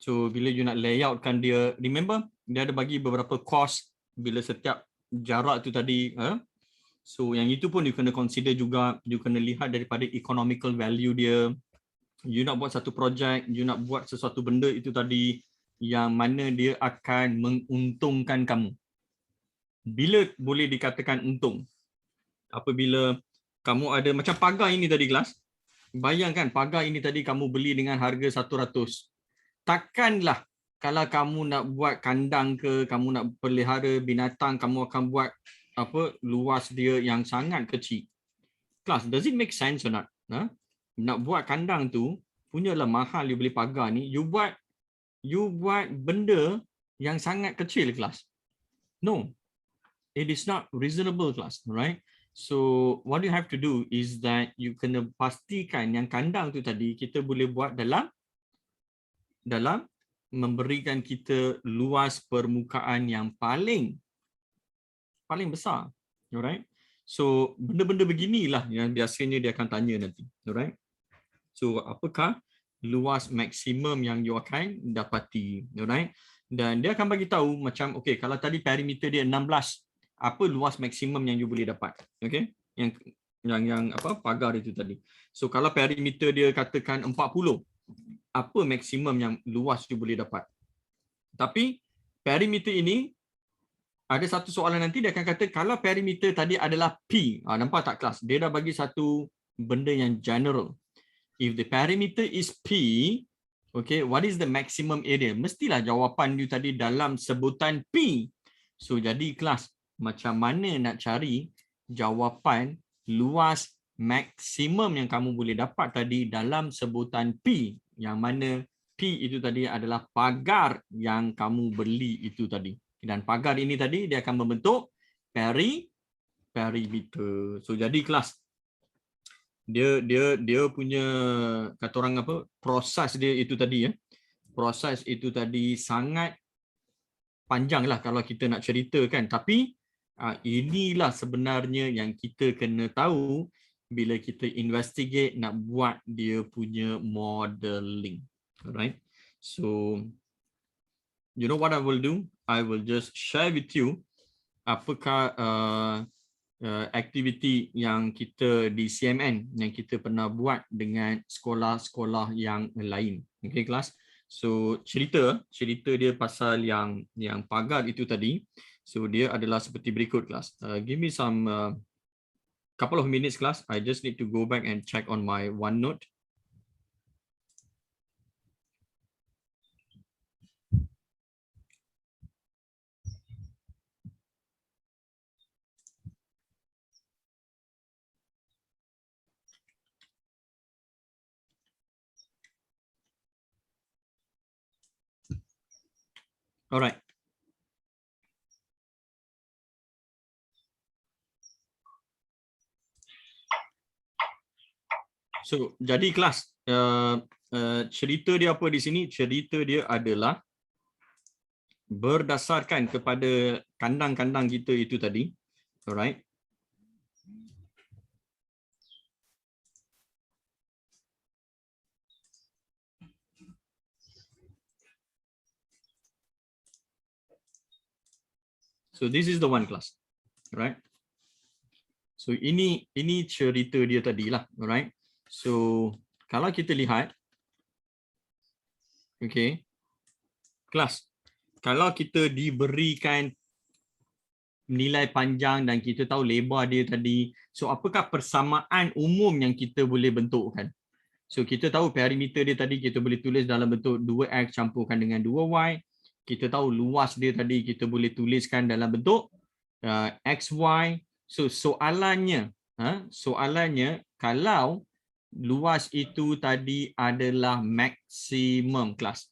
So bila you nak layoutkan dia, remember dia ada bagi beberapa cost bila setiap jarak itu tadi. So yang itu pun you kena consider juga, you kena lihat daripada economical value dia. You nak buat satu projek, you nak buat sesuatu benda itu tadi yang mana dia akan menguntungkan kamu. Bila boleh dikatakan untung? Apabila kamu ada macam pagar ini tadi kelas. Bayangkan pagar ini tadi kamu beli dengan harga 100. Takkanlah kalau kamu nak buat kandang ke, kamu nak pelihara binatang, kamu akan buat luas dia yang sangat kecil. Kelas, does it make sense or not? Nak buat kandang tu, punyalah mahal you beli pagar ni, you buat benda yang sangat kecil kelas. No, it is not reasonable kelas, right? So what you have to do is that you kena pastikan yang kandang tu tadi kita boleh buat dalam memberikan kita luas permukaan yang paling besar, alright? So benda-benda beginilah yang biasanya dia akan tanya nanti, alright? So apakah luas maksimum yang you akan dapati, alright? Dan dia akan bagi tahu macam okay, kalau tadi perimeter dia 16, apa luas maksimum yang you boleh dapat, okay? Yang pagar itu tadi. So kalau perimeter dia katakan 40, apa maksimum yang luas you boleh dapat? Tapi perimeter ini ada satu soalan nanti dia akan kata kalau perimeter tadi adalah P. Nampak tak kelas? Dia dah bagi satu benda yang general. If the perimeter is P, okay, what is the maximum area? Mestilah jawapan you tadi dalam sebutan P. So jadi kelas, macam mana nak cari jawapan luas maksimum yang kamu boleh dapat tadi dalam sebutan P, yang mana P itu tadi adalah pagar yang kamu beli itu tadi. Dan pagar ini tadi dia akan membentuk perimeter. So jadi kelas dia punya kata orang proses dia itu tadi proses itu tadi sangat panjang lah kalau kita nak ceritakan, tapi inilah sebenarnya yang kita kena tahu bila kita investigate nak buat dia punya modeling. Alright, so you know what I will do? I will just share with you apakah aktiviti yang kita di CMN yang kita pernah buat dengan sekolah-sekolah yang lain. Okay kelas. So cerita dia pasal yang pagar itu tadi. So dia adalah seperti berikut kelas. Give me some couple of minutes class. I just need to go back and check on my OneNote. Alright. So jadi kelas cerita dia apa di sini? Cerita dia adalah berdasarkan kepada kandang-kandang kita itu tadi. Alright. So this is the one class, right? So ini cerita dia tadi lah, alright? So kalau kita lihat, okay, kelas, kalau kita diberikan nilai panjang dan kita tahu lebar dia tadi, so apakah persamaan umum yang kita boleh bentukkan? So kita tahu perimeter dia tadi kita boleh tulis dalam bentuk 2x campurkan dengan 2y. Kita tahu luas dia tadi kita boleh tuliskan dalam bentuk xy. So soalannya kalau luas itu tadi adalah maksimum kelas.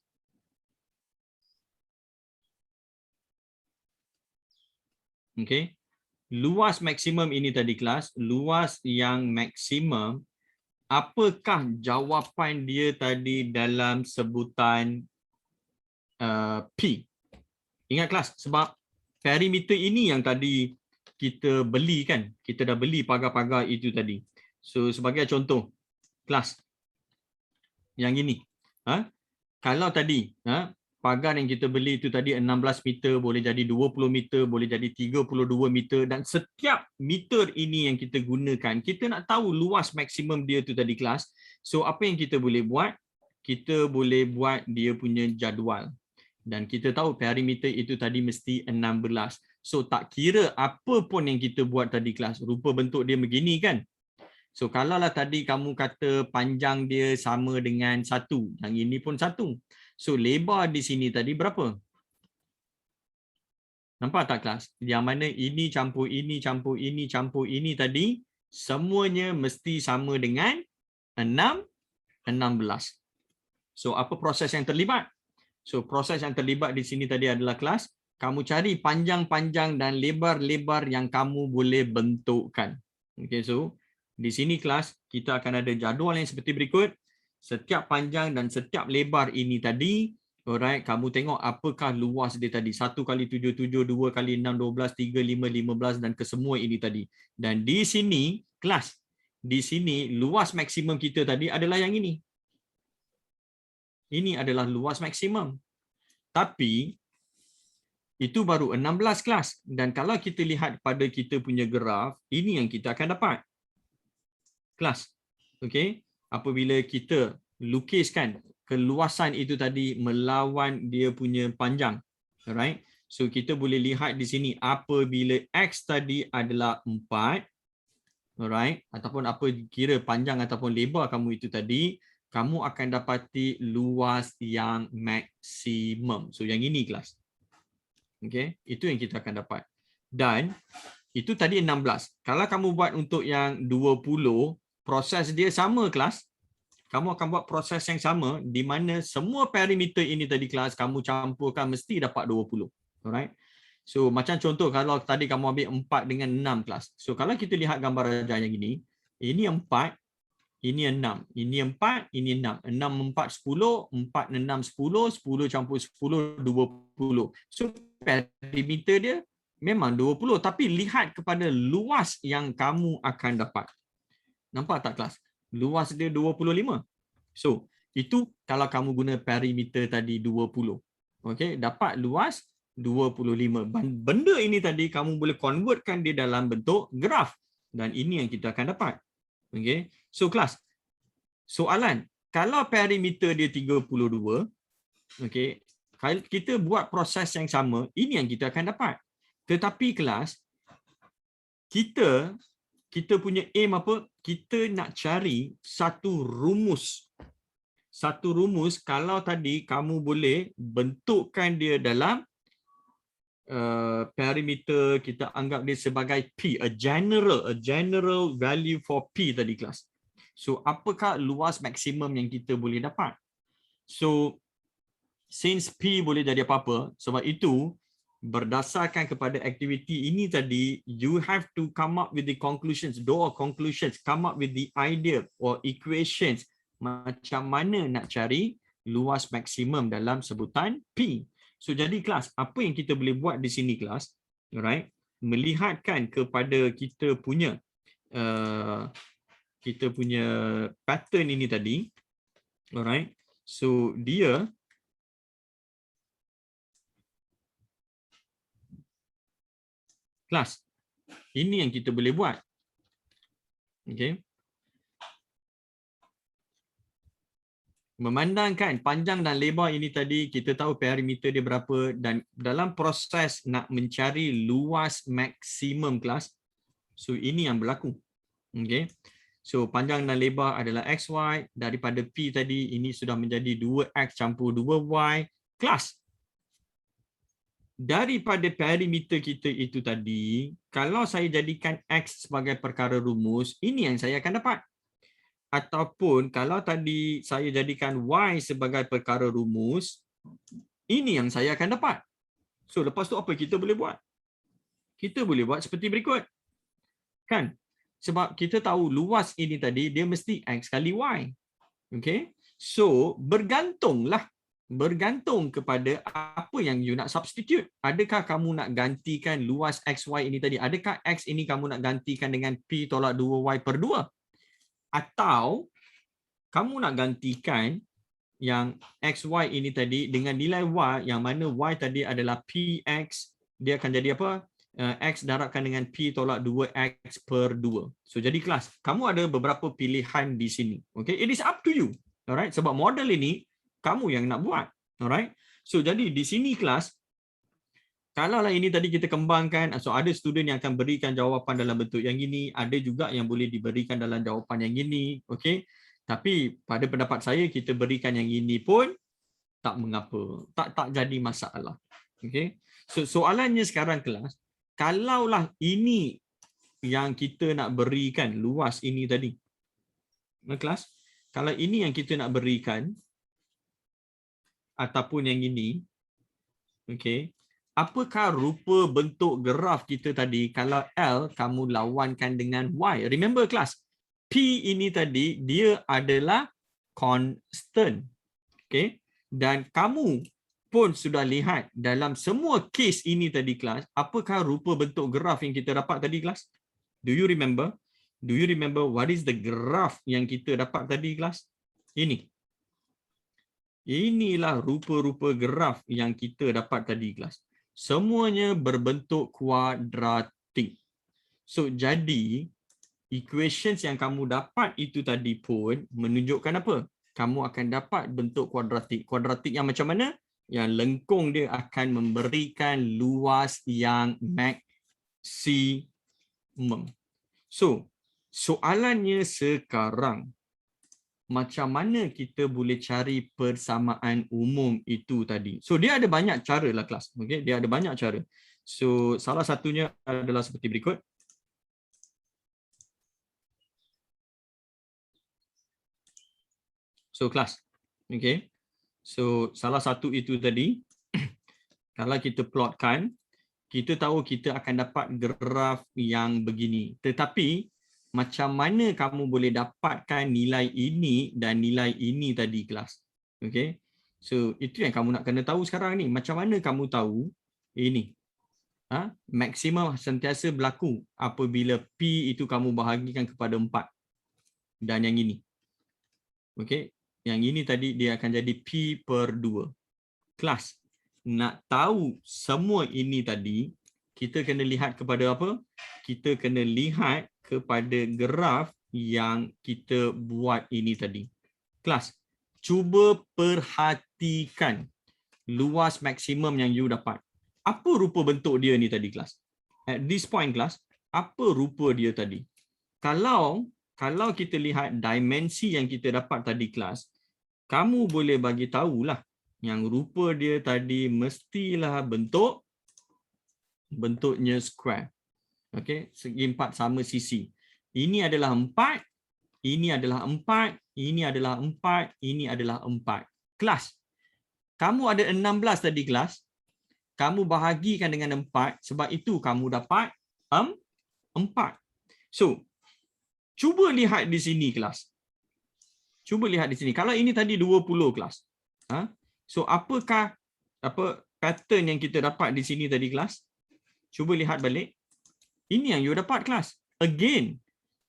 Okay. Luas maksimum ini tadi kelas, luas yang maksimum, apakah jawapan dia tadi dalam sebutan P? Ingat kelas, sebab perimeter ini yang tadi kita beli kan, kita dah beli pagar-pagar itu tadi. So sebagai contoh, kelas yang ini, kalau tadi pagar yang kita beli itu tadi 16 meter, boleh jadi 20 meter, boleh jadi 32 meter, dan setiap meter ini yang kita gunakan, kita nak tahu luas maksimum dia itu tadi kelas. So apa yang kita boleh buat? Kita boleh buat dia punya jadual. Dan kita tahu perimeter itu tadi mesti 16. So tak kira apa pun yang kita buat tadi kelas, rupa bentuk dia begini kan. So kalaulah tadi kamu kata panjang dia sama dengan 1, yang ini pun 1. So lebar di sini tadi berapa? Nampak tak kelas? Yang mana ini campur ini, campur ini, campur ini tadi, semuanya mesti sama dengan 16. So apa proses yang terlibat? So proses yang terlibat di sini tadi adalah kelas, kamu cari panjang-panjang dan lebar-lebar yang kamu boleh bentukkan. Okay, so di sini kelas kita akan ada jadual yang seperti berikut. Setiap panjang dan setiap lebar ini tadi, alright, kamu tengok apakah luas dia tadi. 1 kali 7, 7, 2 kali 6, 12, 3, 5, 15 dan kesemua ini tadi. Dan di sini kelas, di sini luas maksimum kita tadi adalah yang ini. Ini adalah luas maksimum. Tapi itu baru 16 kelas. Dan kalau kita lihat pada kita punya graf, ini yang kita akan dapat. Kelas. Okey. Apabila kita lukiskan keluasan itu tadi melawan dia punya panjang. Alright. So kita boleh lihat di sini apabila X tadi adalah 4. Alright. Ataupun apa kira panjang ataupun lebar kamu itu tadi, kamu akan dapati luas yang maksimum. So yang ini kelas. Okay, itu yang kita akan dapat. Dan itu tadi 16. Kalau kamu buat untuk yang 20, proses dia sama kelas. Kamu akan buat proses yang sama di mana semua perimeter ini tadi kelas kamu campurkan mesti dapat 20. Alright. So macam contoh kalau tadi kamu ambil 4 dengan 6 kelas. So kalau kita lihat gambar rajah yang ini 4, ini 6, ini 4, ini 6. 6, 4, 10, 4, 6, 10, 10 campur 10, 20. So perimeter dia memang 20, tapi lihat kepada luas yang kamu akan dapat. Nampak tak kelas? Luas dia 25. So itu kalau kamu guna perimeter tadi 20. Okey, dapat luas 25. Benda ini tadi kamu boleh convertkan dia dalam bentuk graf. Dan ini yang kita akan dapat. Okay. So kelas, soalan, kalau perimeter dia 32, Okey. Kalau kita buat proses yang sama, ini yang kita akan dapat. Tetapi kelas, kita punya aim apa? Kita nak cari satu rumus. Satu rumus kalau tadi kamu boleh bentukkan dia dalam perimeter, kita anggap dia sebagai P, a general value for P tadi kelas. So apakah luas maksimum yang kita boleh dapat? So since P boleh jadi apa-apa, sebab itu berdasarkan kepada aktiviti ini tadi, you have to come up with the conclusions, draw conclusions, come up with the idea or equations macam mana nak cari luas maksimum dalam sebutan P. So jadi kelas, apa yang kita boleh buat di sini kelas, alright, melihatkan kepada kita punya pattern ini tadi, alright. So dia kelas, ini yang kita boleh buat. Okay. Memandangkan panjang dan lebar ini tadi, kita tahu perimeter dia berapa, dan dalam proses nak mencari luas maksimum kelas, so ini yang berlaku. Okay. So panjang dan lebar adalah XY, daripada P tadi ini sudah menjadi 2X campur 2Y kelas. Daripada perimeter kita itu tadi, kalau saya jadikan X sebagai perkara rumus, ini yang saya akan dapat. Ataupun kalau tadi saya jadikan Y sebagai perkara rumus, ini yang saya akan dapat. So lepas tu apa kita boleh buat? Kita boleh buat seperti berikut. Kan? Sebab kita tahu luas ini tadi dia mesti X kali Y. Okay? So bergantung kepada apa yang you nak substitute. Adakah kamu nak gantikan luas XY ini tadi? Adakah X ini kamu nak gantikan dengan P tolak 2Y per 2? Atau kamu nak gantikan yang XY ini tadi dengan nilai Y, yang mana Y tadi adalah PX, dia akan jadi apa? X darabkan dengan P tolak 2X per 2. So jadi kelas, kamu ada beberapa pilihan di sini. Okay, it is up to you. Alright, sebab model ini kamu yang nak buat. Alright, so jadi di sini kelas, kalaulah ini tadi kita kembangkan, so ada student yang akan berikan jawapan dalam bentuk yang ini, ada juga yang boleh diberikan dalam jawapan yang ini, okey. Tapi pada pendapat saya kita berikan yang ini pun tak mengapa, tak jadi masalah. Okey. So soalannya sekarang kelas, kalaulah ini yang kita nak berikan luas ini tadi. Kelas, kalau ini yang kita nak berikan ataupun yang ini, okey. Apakah rupa bentuk graf kita tadi kalau L kamu lawankan dengan Y? Remember kelas, P ini tadi dia adalah constant. Okay? Dan kamu pun sudah lihat dalam semua case ini tadi kelas, apakah rupa bentuk graf yang kita dapat tadi kelas? Do you remember? Do you remember what is the graph yang kita dapat tadi kelas? Ini. Inilah rupa-rupa graf yang kita dapat tadi kelas. Semuanya berbentuk kuadratik. So jadi equations yang kamu dapat itu tadi pun menunjukkan apa? Kamu akan dapat bentuk kuadratik. Kuadratik yang macam mana? Yang lengkung dia akan memberikan luas yang maksimum. So soalannya sekarang, macam mana kita boleh cari persamaan umum itu tadi? So dia ada banyak cara lah kelas. Okay? Dia ada banyak cara. So salah satunya adalah seperti berikut. So kelas. Okay. So salah satu itu tadi, kalau kita plotkan, kita tahu kita akan dapat graf yang begini. Tetapi macam mana kamu boleh dapatkan nilai ini dan nilai ini tadi kelas? Okay. So itu yang kamu nak kena tahu sekarang ni. Macam mana kamu tahu ini? Maksimum sentiasa berlaku apabila P itu kamu bahagikan kepada 4. Dan yang ini. Okay. Yang ini tadi dia akan jadi P per 2. Kelas. Nak tahu semua ini tadi, kita kena lihat kepada apa? Kita kena lihat kepada graf yang kita buat ini tadi. Kelas, cuba perhatikan. luas maksimum yang you dapat. Apa rupa bentuk dia ni tadi kelas? At this point kelas, apa rupa dia tadi? Kalau kita lihat dimensi yang kita dapat tadi kelas, kamu boleh bagi tahulah yang rupa dia tadi mestilah bentuknya square. Okey, segi 4 sama sisi. Ini adalah 4, ini adalah 4, ini adalah 4, ini adalah 4. Kelas, kamu ada 16 tadi kelas. Kamu bahagikan dengan 4, sebab itu kamu dapat 4. So, cuba lihat di sini kelas. Cuba lihat di sini. Kalau ini tadi 20 kelas. So, apakah pattern yang kita dapat di sini tadi kelas? Cuba lihat balik. Ini yang you dapat kelas. Again,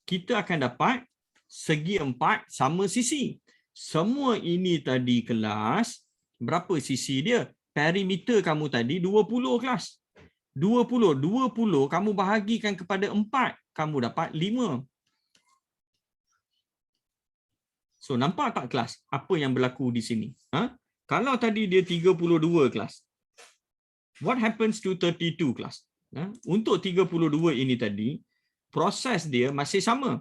kita akan dapat segi 4 sama sisi. Semua ini tadi kelas, berapa sisi dia? Perimeter kamu tadi 20 kelas. 20 kamu bahagikan kepada 4, kamu dapat 5. So nampak tak kelas apa yang berlaku di sini? Kalau tadi dia 32 kelas, what happens to 32 kelas? Untuk 32 ini tadi, proses dia masih sama.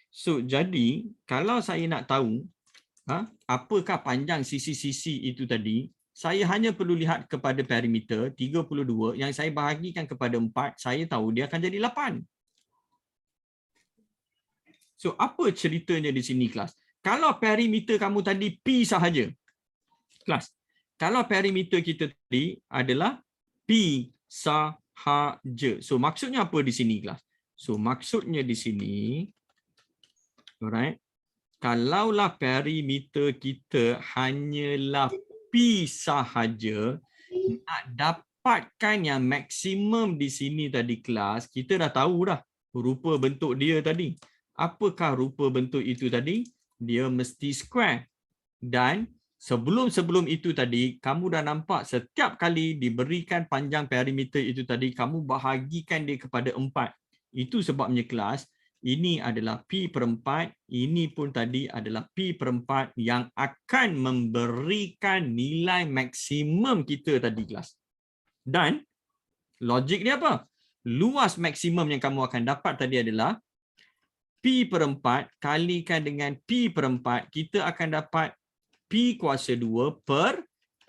So jadi kalau saya nak tahu apakah panjang sisi-sisi itu tadi, saya hanya perlu lihat kepada perimeter 32 yang saya bahagikan kepada 4, saya tahu dia akan jadi 8. So apa ceritanya di sini kelas? Kalau perimeter kamu tadi P sahaja. Kelas, kalau perimeter kita tadi adalah P sahaja. So maksudnya apa di sini kelas? So maksudnya di sini, alright, kalaulah perimeter kita hanyalah P sahaja, nak dapatkan yang maksimum di sini tadi kelas, kita dah tahu dah rupa bentuk dia tadi. Apakah rupa bentuk itu tadi? Dia mesti square. Dan sebelum itu tadi, kamu dah nampak setiap kali diberikan panjang perimeter itu tadi, kamu bahagikan dia kepada 4. Itu sebabnya kelas, ini adalah P/4, ini pun tadi adalah P/4 yang akan memberikan nilai maksimum kita tadi kelas. Dan logik dia apa? Luas maksimum yang kamu akan dapat tadi adalah P/4 kalikan dengan P/4, kita akan dapat P kuasa 2/16.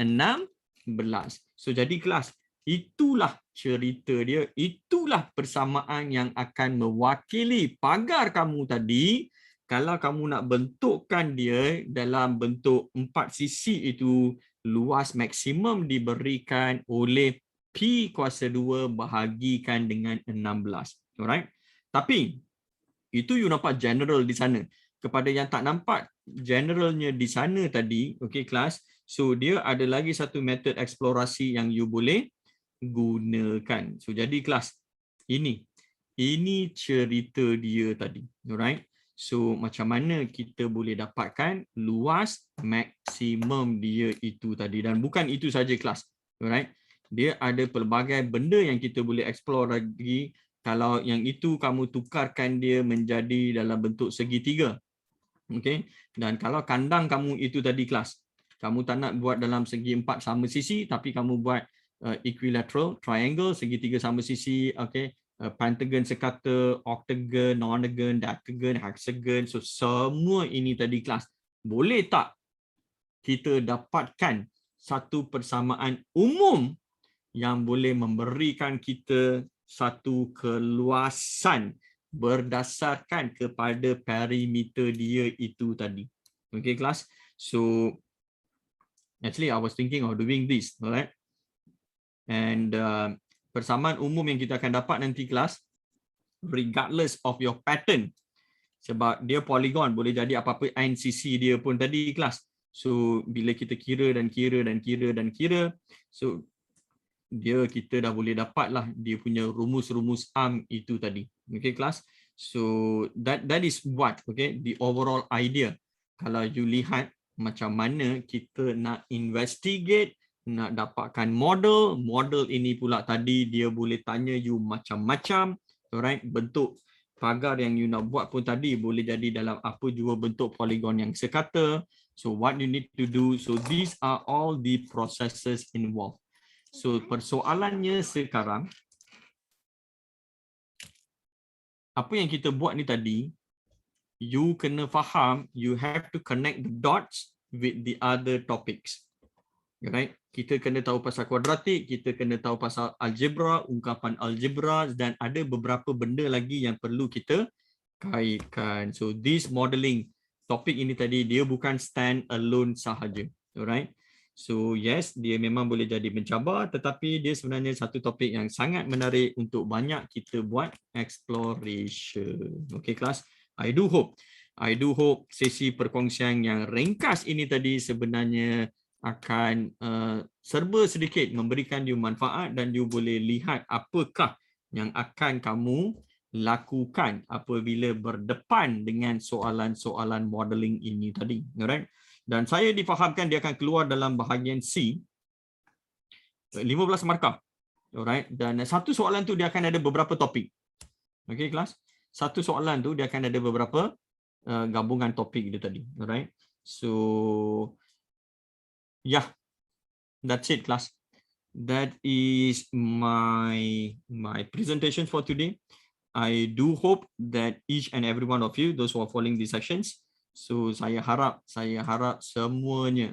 So jadi kelas, itulah cerita dia, itulah persamaan yang akan mewakili pagar kamu tadi. Kalau kamu nak bentukkan dia dalam bentuk 4 sisi itu, luas maksimum diberikan oleh P kuasa 2 bahagikan dengan 16. Alright? Tapi itu you nampak general di sana. Kepada yang tak nampak generalnya di sana tadi, okay kelas, so dia ada lagi satu metod eksplorasi yang you boleh gunakan. So jadi kelas, ini cerita dia tadi. Alright. So macam mana kita boleh dapatkan luas maksimum dia itu tadi. Dan bukan itu saja kelas. Alright. Dia ada pelbagai benda yang kita boleh explore lagi. Kalau yang itu kamu tukarkan dia menjadi dalam bentuk segitiga. Okay. Dan kalau kandang kamu itu tadi kelas, kamu tak nak buat dalam segi 4 sama sisi, tapi kamu buat equilateral, triangle, segitiga sama sisi, okay, pentagon sekata, octagon, nonagon, decagon, hexagon. So semua ini tadi kelas, boleh tak kita dapatkan satu persamaan umum yang boleh memberikan kita satu keluasan berdasarkan kepada perimeter dia itu tadi. Okay kelas. So actually I was thinking of doing this, alright. And persamaan umum yang kita akan dapat nanti kelas, regardless of your pattern, sebab dia polygon, boleh jadi apa-apa n sisi dia pun tadi kelas. So bila kita kira, so kita dah boleh dapatlah dia punya rumus-rumus arm itu tadi. Okay kelas. So that is what, okay, the overall idea. Kalau you lihat macam mana kita nak investigate, nak dapatkan model ini pula tadi dia boleh tanya you macam-macam. Alright, bentuk pagar yang you nak buat pun tadi boleh jadi dalam apa jua bentuk poligon yang sekata, So what you need to do, so these are all the processes involved. So persoalannya sekarang, apa yang kita buat ni tadi, you kena faham, you have to connect the dots with the other topics. Right? Kita kena tahu pasal kuadratik, kita kena tahu pasal algebra, ungkapan algebra, dan ada beberapa benda lagi yang perlu kita kaitkan. So this modeling topik ini tadi, dia bukan stand alone sahaja. Alright? So yes, dia memang boleh jadi mencabar, tetapi dia sebenarnya satu topik yang sangat menarik untuk banyak kita buat exploration. Okay kelas? I do hope sesi perkongsian yang ringkas ini tadi sebenarnya akan serba sedikit memberikan you manfaat dan you boleh lihat apakah yang akan kamu lakukan apabila berdepan dengan soalan-soalan modeling ini tadi. Alright? Dan saya difahamkan dia akan keluar dalam bahagian C 15 markah. Alright? Dan satu soalan tu dia akan ada beberapa topik. Okay kelas? Satu soalan tu dia akan ada beberapa gabungan topik dia tadi. Alright? So yeah, that's it class. That is my presentation for today. I do hope that each and every one of you, those who are following these sessions, so saya harap semuanya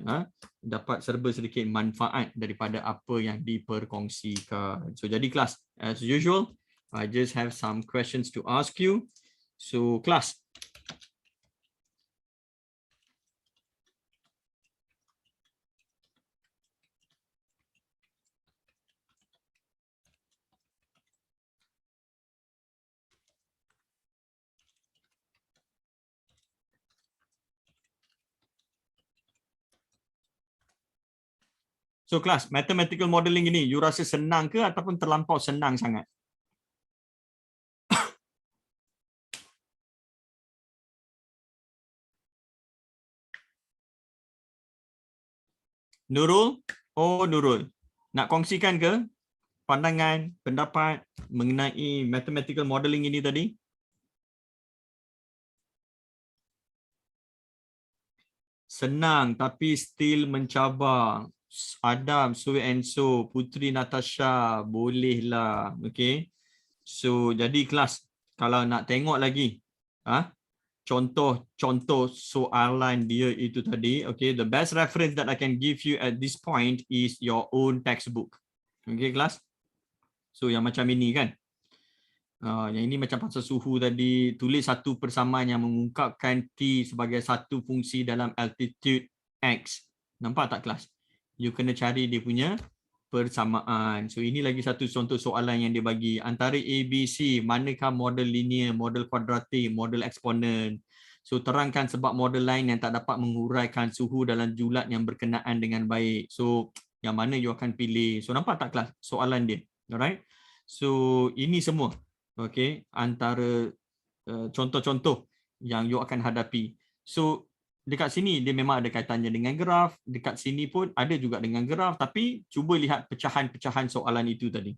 dapat serba sedikit manfaat daripada apa yang diperkongsikan. So jadi kelas, as usual, I just have some questions to ask you. So kelas, so kelas, mathematical modeling ini, you rasa senang ke ataupun terlampau senang sangat? Nurul? Oh Nurul, nak kongsikan ke pandangan, pendapat mengenai mathematical modeling ini tadi? Senang tapi still mencabar. Adam, So and So, Putri Natasha, bolehlah. Okay. So jadi kelas, kalau nak tengok lagi contoh soalan dia itu tadi, okay, the best reference that I can give you at this point is your own textbook. Okay kelas. So yang macam ini kan. Yang ini macam pasal suhu tadi, tulis satu persamaan yang mengungkapkan T sebagai satu fungsi dalam altitude X. Nampak tak kelas? You kena cari dia punya persamaan. So ini lagi satu contoh soalan yang dia bagi. Antara A, B, C, manakah model linear, model kuadratik, model eksponen. So terangkan sebab model lain yang tak dapat menguraikan suhu dalam julat yang berkenaan dengan baik. So yang mana you akan pilih. So nampak tak kelas soalan dia? Alright. So ini semua. Okay. Antara contoh-contoh yang you akan hadapi. So dekat sini dia memang ada kaitannya dengan graf, dekat sini pun ada juga dengan graf, tapi cuba lihat pecahan-pecahan soalan itu tadi.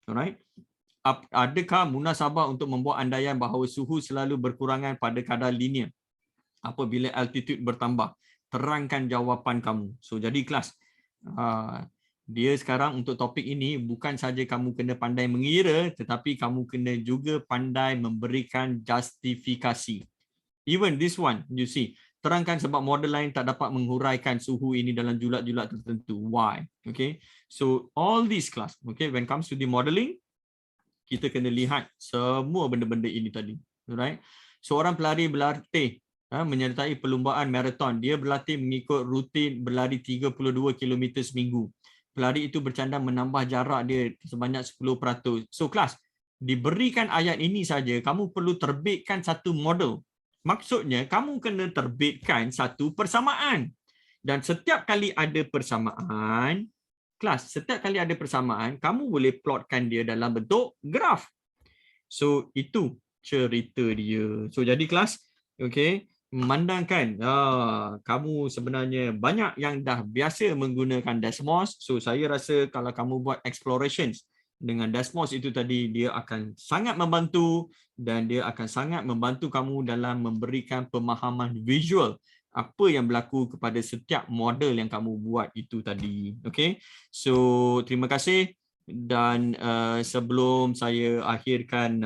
Alright. Adakah munasabah untuk membuat andaian bahawa suhu selalu berkurangan pada kadar linear apabila altitude bertambah? Terangkan jawapan kamu. So jadi kelas, dia sekarang untuk topik ini bukan saja kamu kena pandai mengira, tetapi kamu kena juga pandai memberikan justifikasi. Even this one, you see, terangkan sebab model lain tak dapat menghuraikan suhu ini dalam julat-julat tertentu. Why? Okay. So all these class, okay, when it comes to the modeling, kita kena lihat semua benda-benda ini tadi. Alright. Seorang pelari berlatih menyertai perlumbaan maraton. Dia berlatih mengikut rutin berlari 32 km seminggu. Pelari itu bercadang menambah jarak dia sebanyak 10%. So kelas, diberikan ayat ini saja, kamu perlu terbitkan satu model. Maksudnya, kamu kena terbitkan satu persamaan. Dan setiap kali ada persamaan, kelas, setiap kali ada persamaan, kamu boleh plotkan dia dalam bentuk graf. So, itu cerita dia. So, jadi kelas, okay, memandangkan kamu sebenarnya banyak yang dah biasa menggunakan Desmos. So, saya rasa kalau kamu buat explorations dengan Desmos itu tadi, dia akan sangat membantu dan dia akan sangat membantu kamu dalam memberikan pemahaman visual apa yang berlaku kepada setiap model yang kamu buat itu tadi. Okay, so terima kasih. Dan sebelum saya akhirkan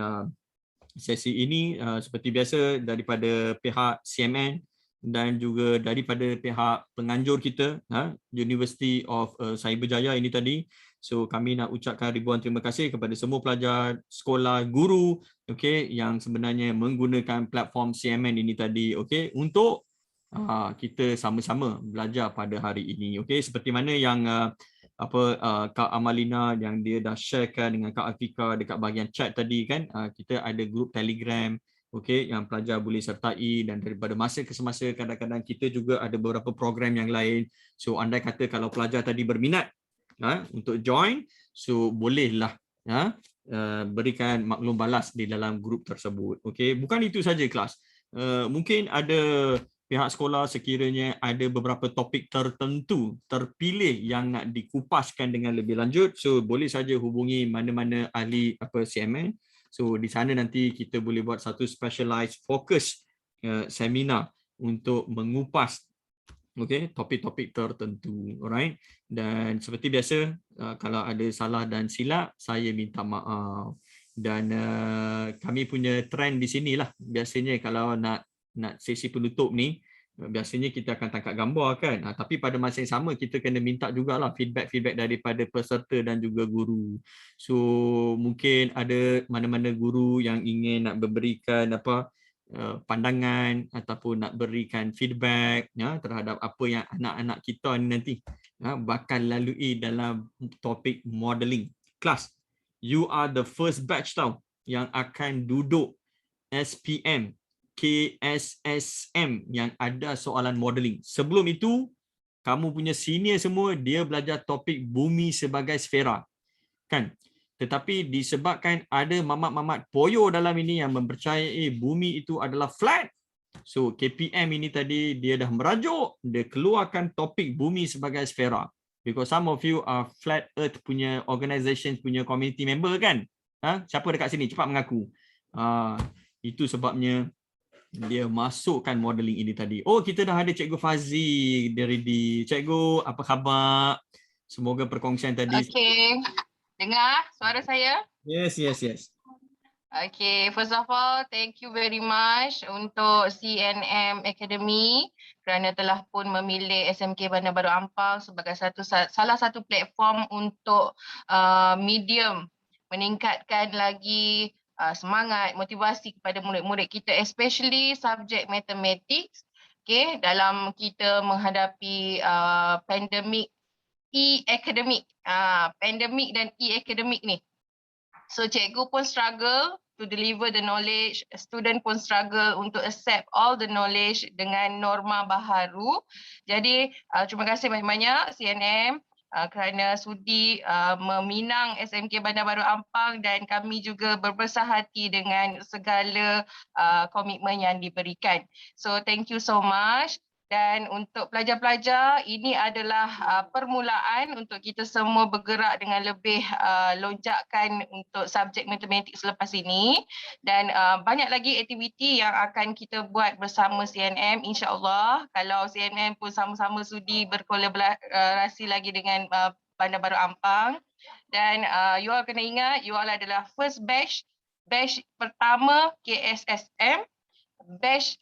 sesi ini, seperti biasa daripada pihak CMN dan juga daripada pihak penganjur kita, University of Cyberjaya ini tadi. So kami nak ucapkan ribuan terima kasih kepada semua pelajar, sekolah, guru, okay, yang sebenarnya menggunakan platform CMN ini tadi, okay, untuk kita sama-sama belajar pada hari ini. Okay, seperti mana yang Kak Amalina yang dia dah sharekan dengan Kak Afika dekat bahagian chat tadi kan, kita ada grup Telegram, okey, yang pelajar boleh sertai, dan daripada masa ke semasa kadang-kadang kita juga ada beberapa program yang lain. So andai kata kalau pelajar tadi berminat untuk join, so bolehlah berikan maklum balas di dalam grup tersebut. Okey, bukan itu saja kelas. Mungkin ada pihak sekolah sekiranya ada beberapa topik tertentu terpilih yang nak dikupaskan dengan lebih lanjut, so boleh saja hubungi mana-mana ahli CMN. So di sana nanti kita boleh buat satu specialized focus seminar untuk mengupas topik-topik tertentu. Alright, dan seperti biasa kalau ada salah dan silap saya minta maaf. Dan kami punya trend di sinilah, biasanya kalau nak sesi penutup ni, biasanya kita akan tangkap gambar kan, tapi pada masa yang sama kita kena minta jugalah feedback daripada peserta dan juga guru. So mungkin ada mana-mana guru yang ingin nak memberikan pandangan ataupun nak berikan feedback terhadap apa yang anak-anak kita ni nanti bakal lalui dalam topik modeling. Kelas, you are the first batch tau yang akan duduk SPM, KSSM yang ada soalan modeling. Sebelum itu, kamu punya senior semua dia belajar topik bumi sebagai sfera, kan? Tetapi disebabkan ada mamat-mamat poyo dalam ini yang mempercayai bumi itu adalah flat, so KPM ini tadi dia dah merajuk, dia keluarkan topik bumi sebagai sfera. Because some of you are flat earth punya organisation punya community member kan? Siapa dekat sini? Cepat mengaku. Itu sebabnya dia masukkan modeling ini tadi. Oh, kita dah ada Cikgu Fazi ready. Cikgu, apa khabar? Semoga perkongsian tadi. Okay. Dengar suara saya? Yes. Okay, first of all, thank you very much untuk CNM Academy kerana telah pun memilih SMK Bandar Baru Ampang sebagai salah satu platform untuk medium meningkatkan lagi semangat, motivasi kepada murid-murid kita, especially subjek mathematics, okay, dalam kita menghadapi pandemik e-academic, pandemik dan e-academic ni. So cikgu pun struggle to deliver the knowledge, student pun struggle untuk accept all the knowledge dengan norma baharu. Jadi terima kasih banyak-banyak CNM kerana sudi meminang SMK Bandar Baru Ampang, dan kami juga berbesar hati dengan segala komitmen yang diberikan. So thank you so much. Dan untuk pelajar-pelajar, ini adalah permulaan untuk kita semua bergerak dengan lebih lonjakan untuk subjek matematik selepas ini. Dan banyak lagi aktiviti yang akan kita buat bersama CNM, insya-Allah. Kalau CNM pun sama-sama sudi berkolaborasi lagi dengan Bandar Baru Ampang. Dan you all kena ingat, you all adalah first batch pertama KSSM, batch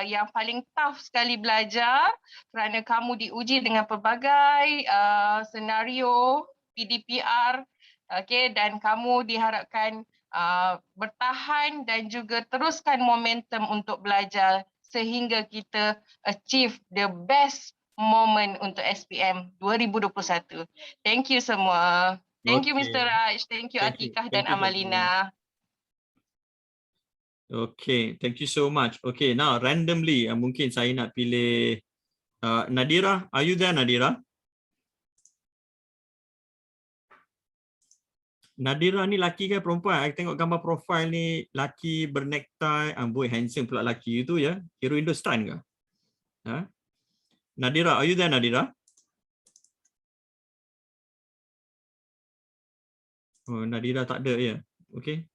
yang paling tough sekali belajar kerana kamu diuji dengan pelbagai senario PDPR, okay, dan kamu diharapkan bertahan dan juga teruskan momentum untuk belajar sehingga kita achieve the best moment untuk SPM 2021. Thank you semua. Thank you Mr. Raj, thank you Atikah dan Amalina. Okay, thank you so much. Okay, now randomly mungkin saya nak pilih Nadira. Are you there, Nadira? Nadira ni laki ke perempuan? Saya tengok gambar profil ni laki bernecktie, boy handsome pula laki itu ya. Hero Indostan ke? Nadira, are you there, Nadira? Oh, Nadira tak ada ya. Okay.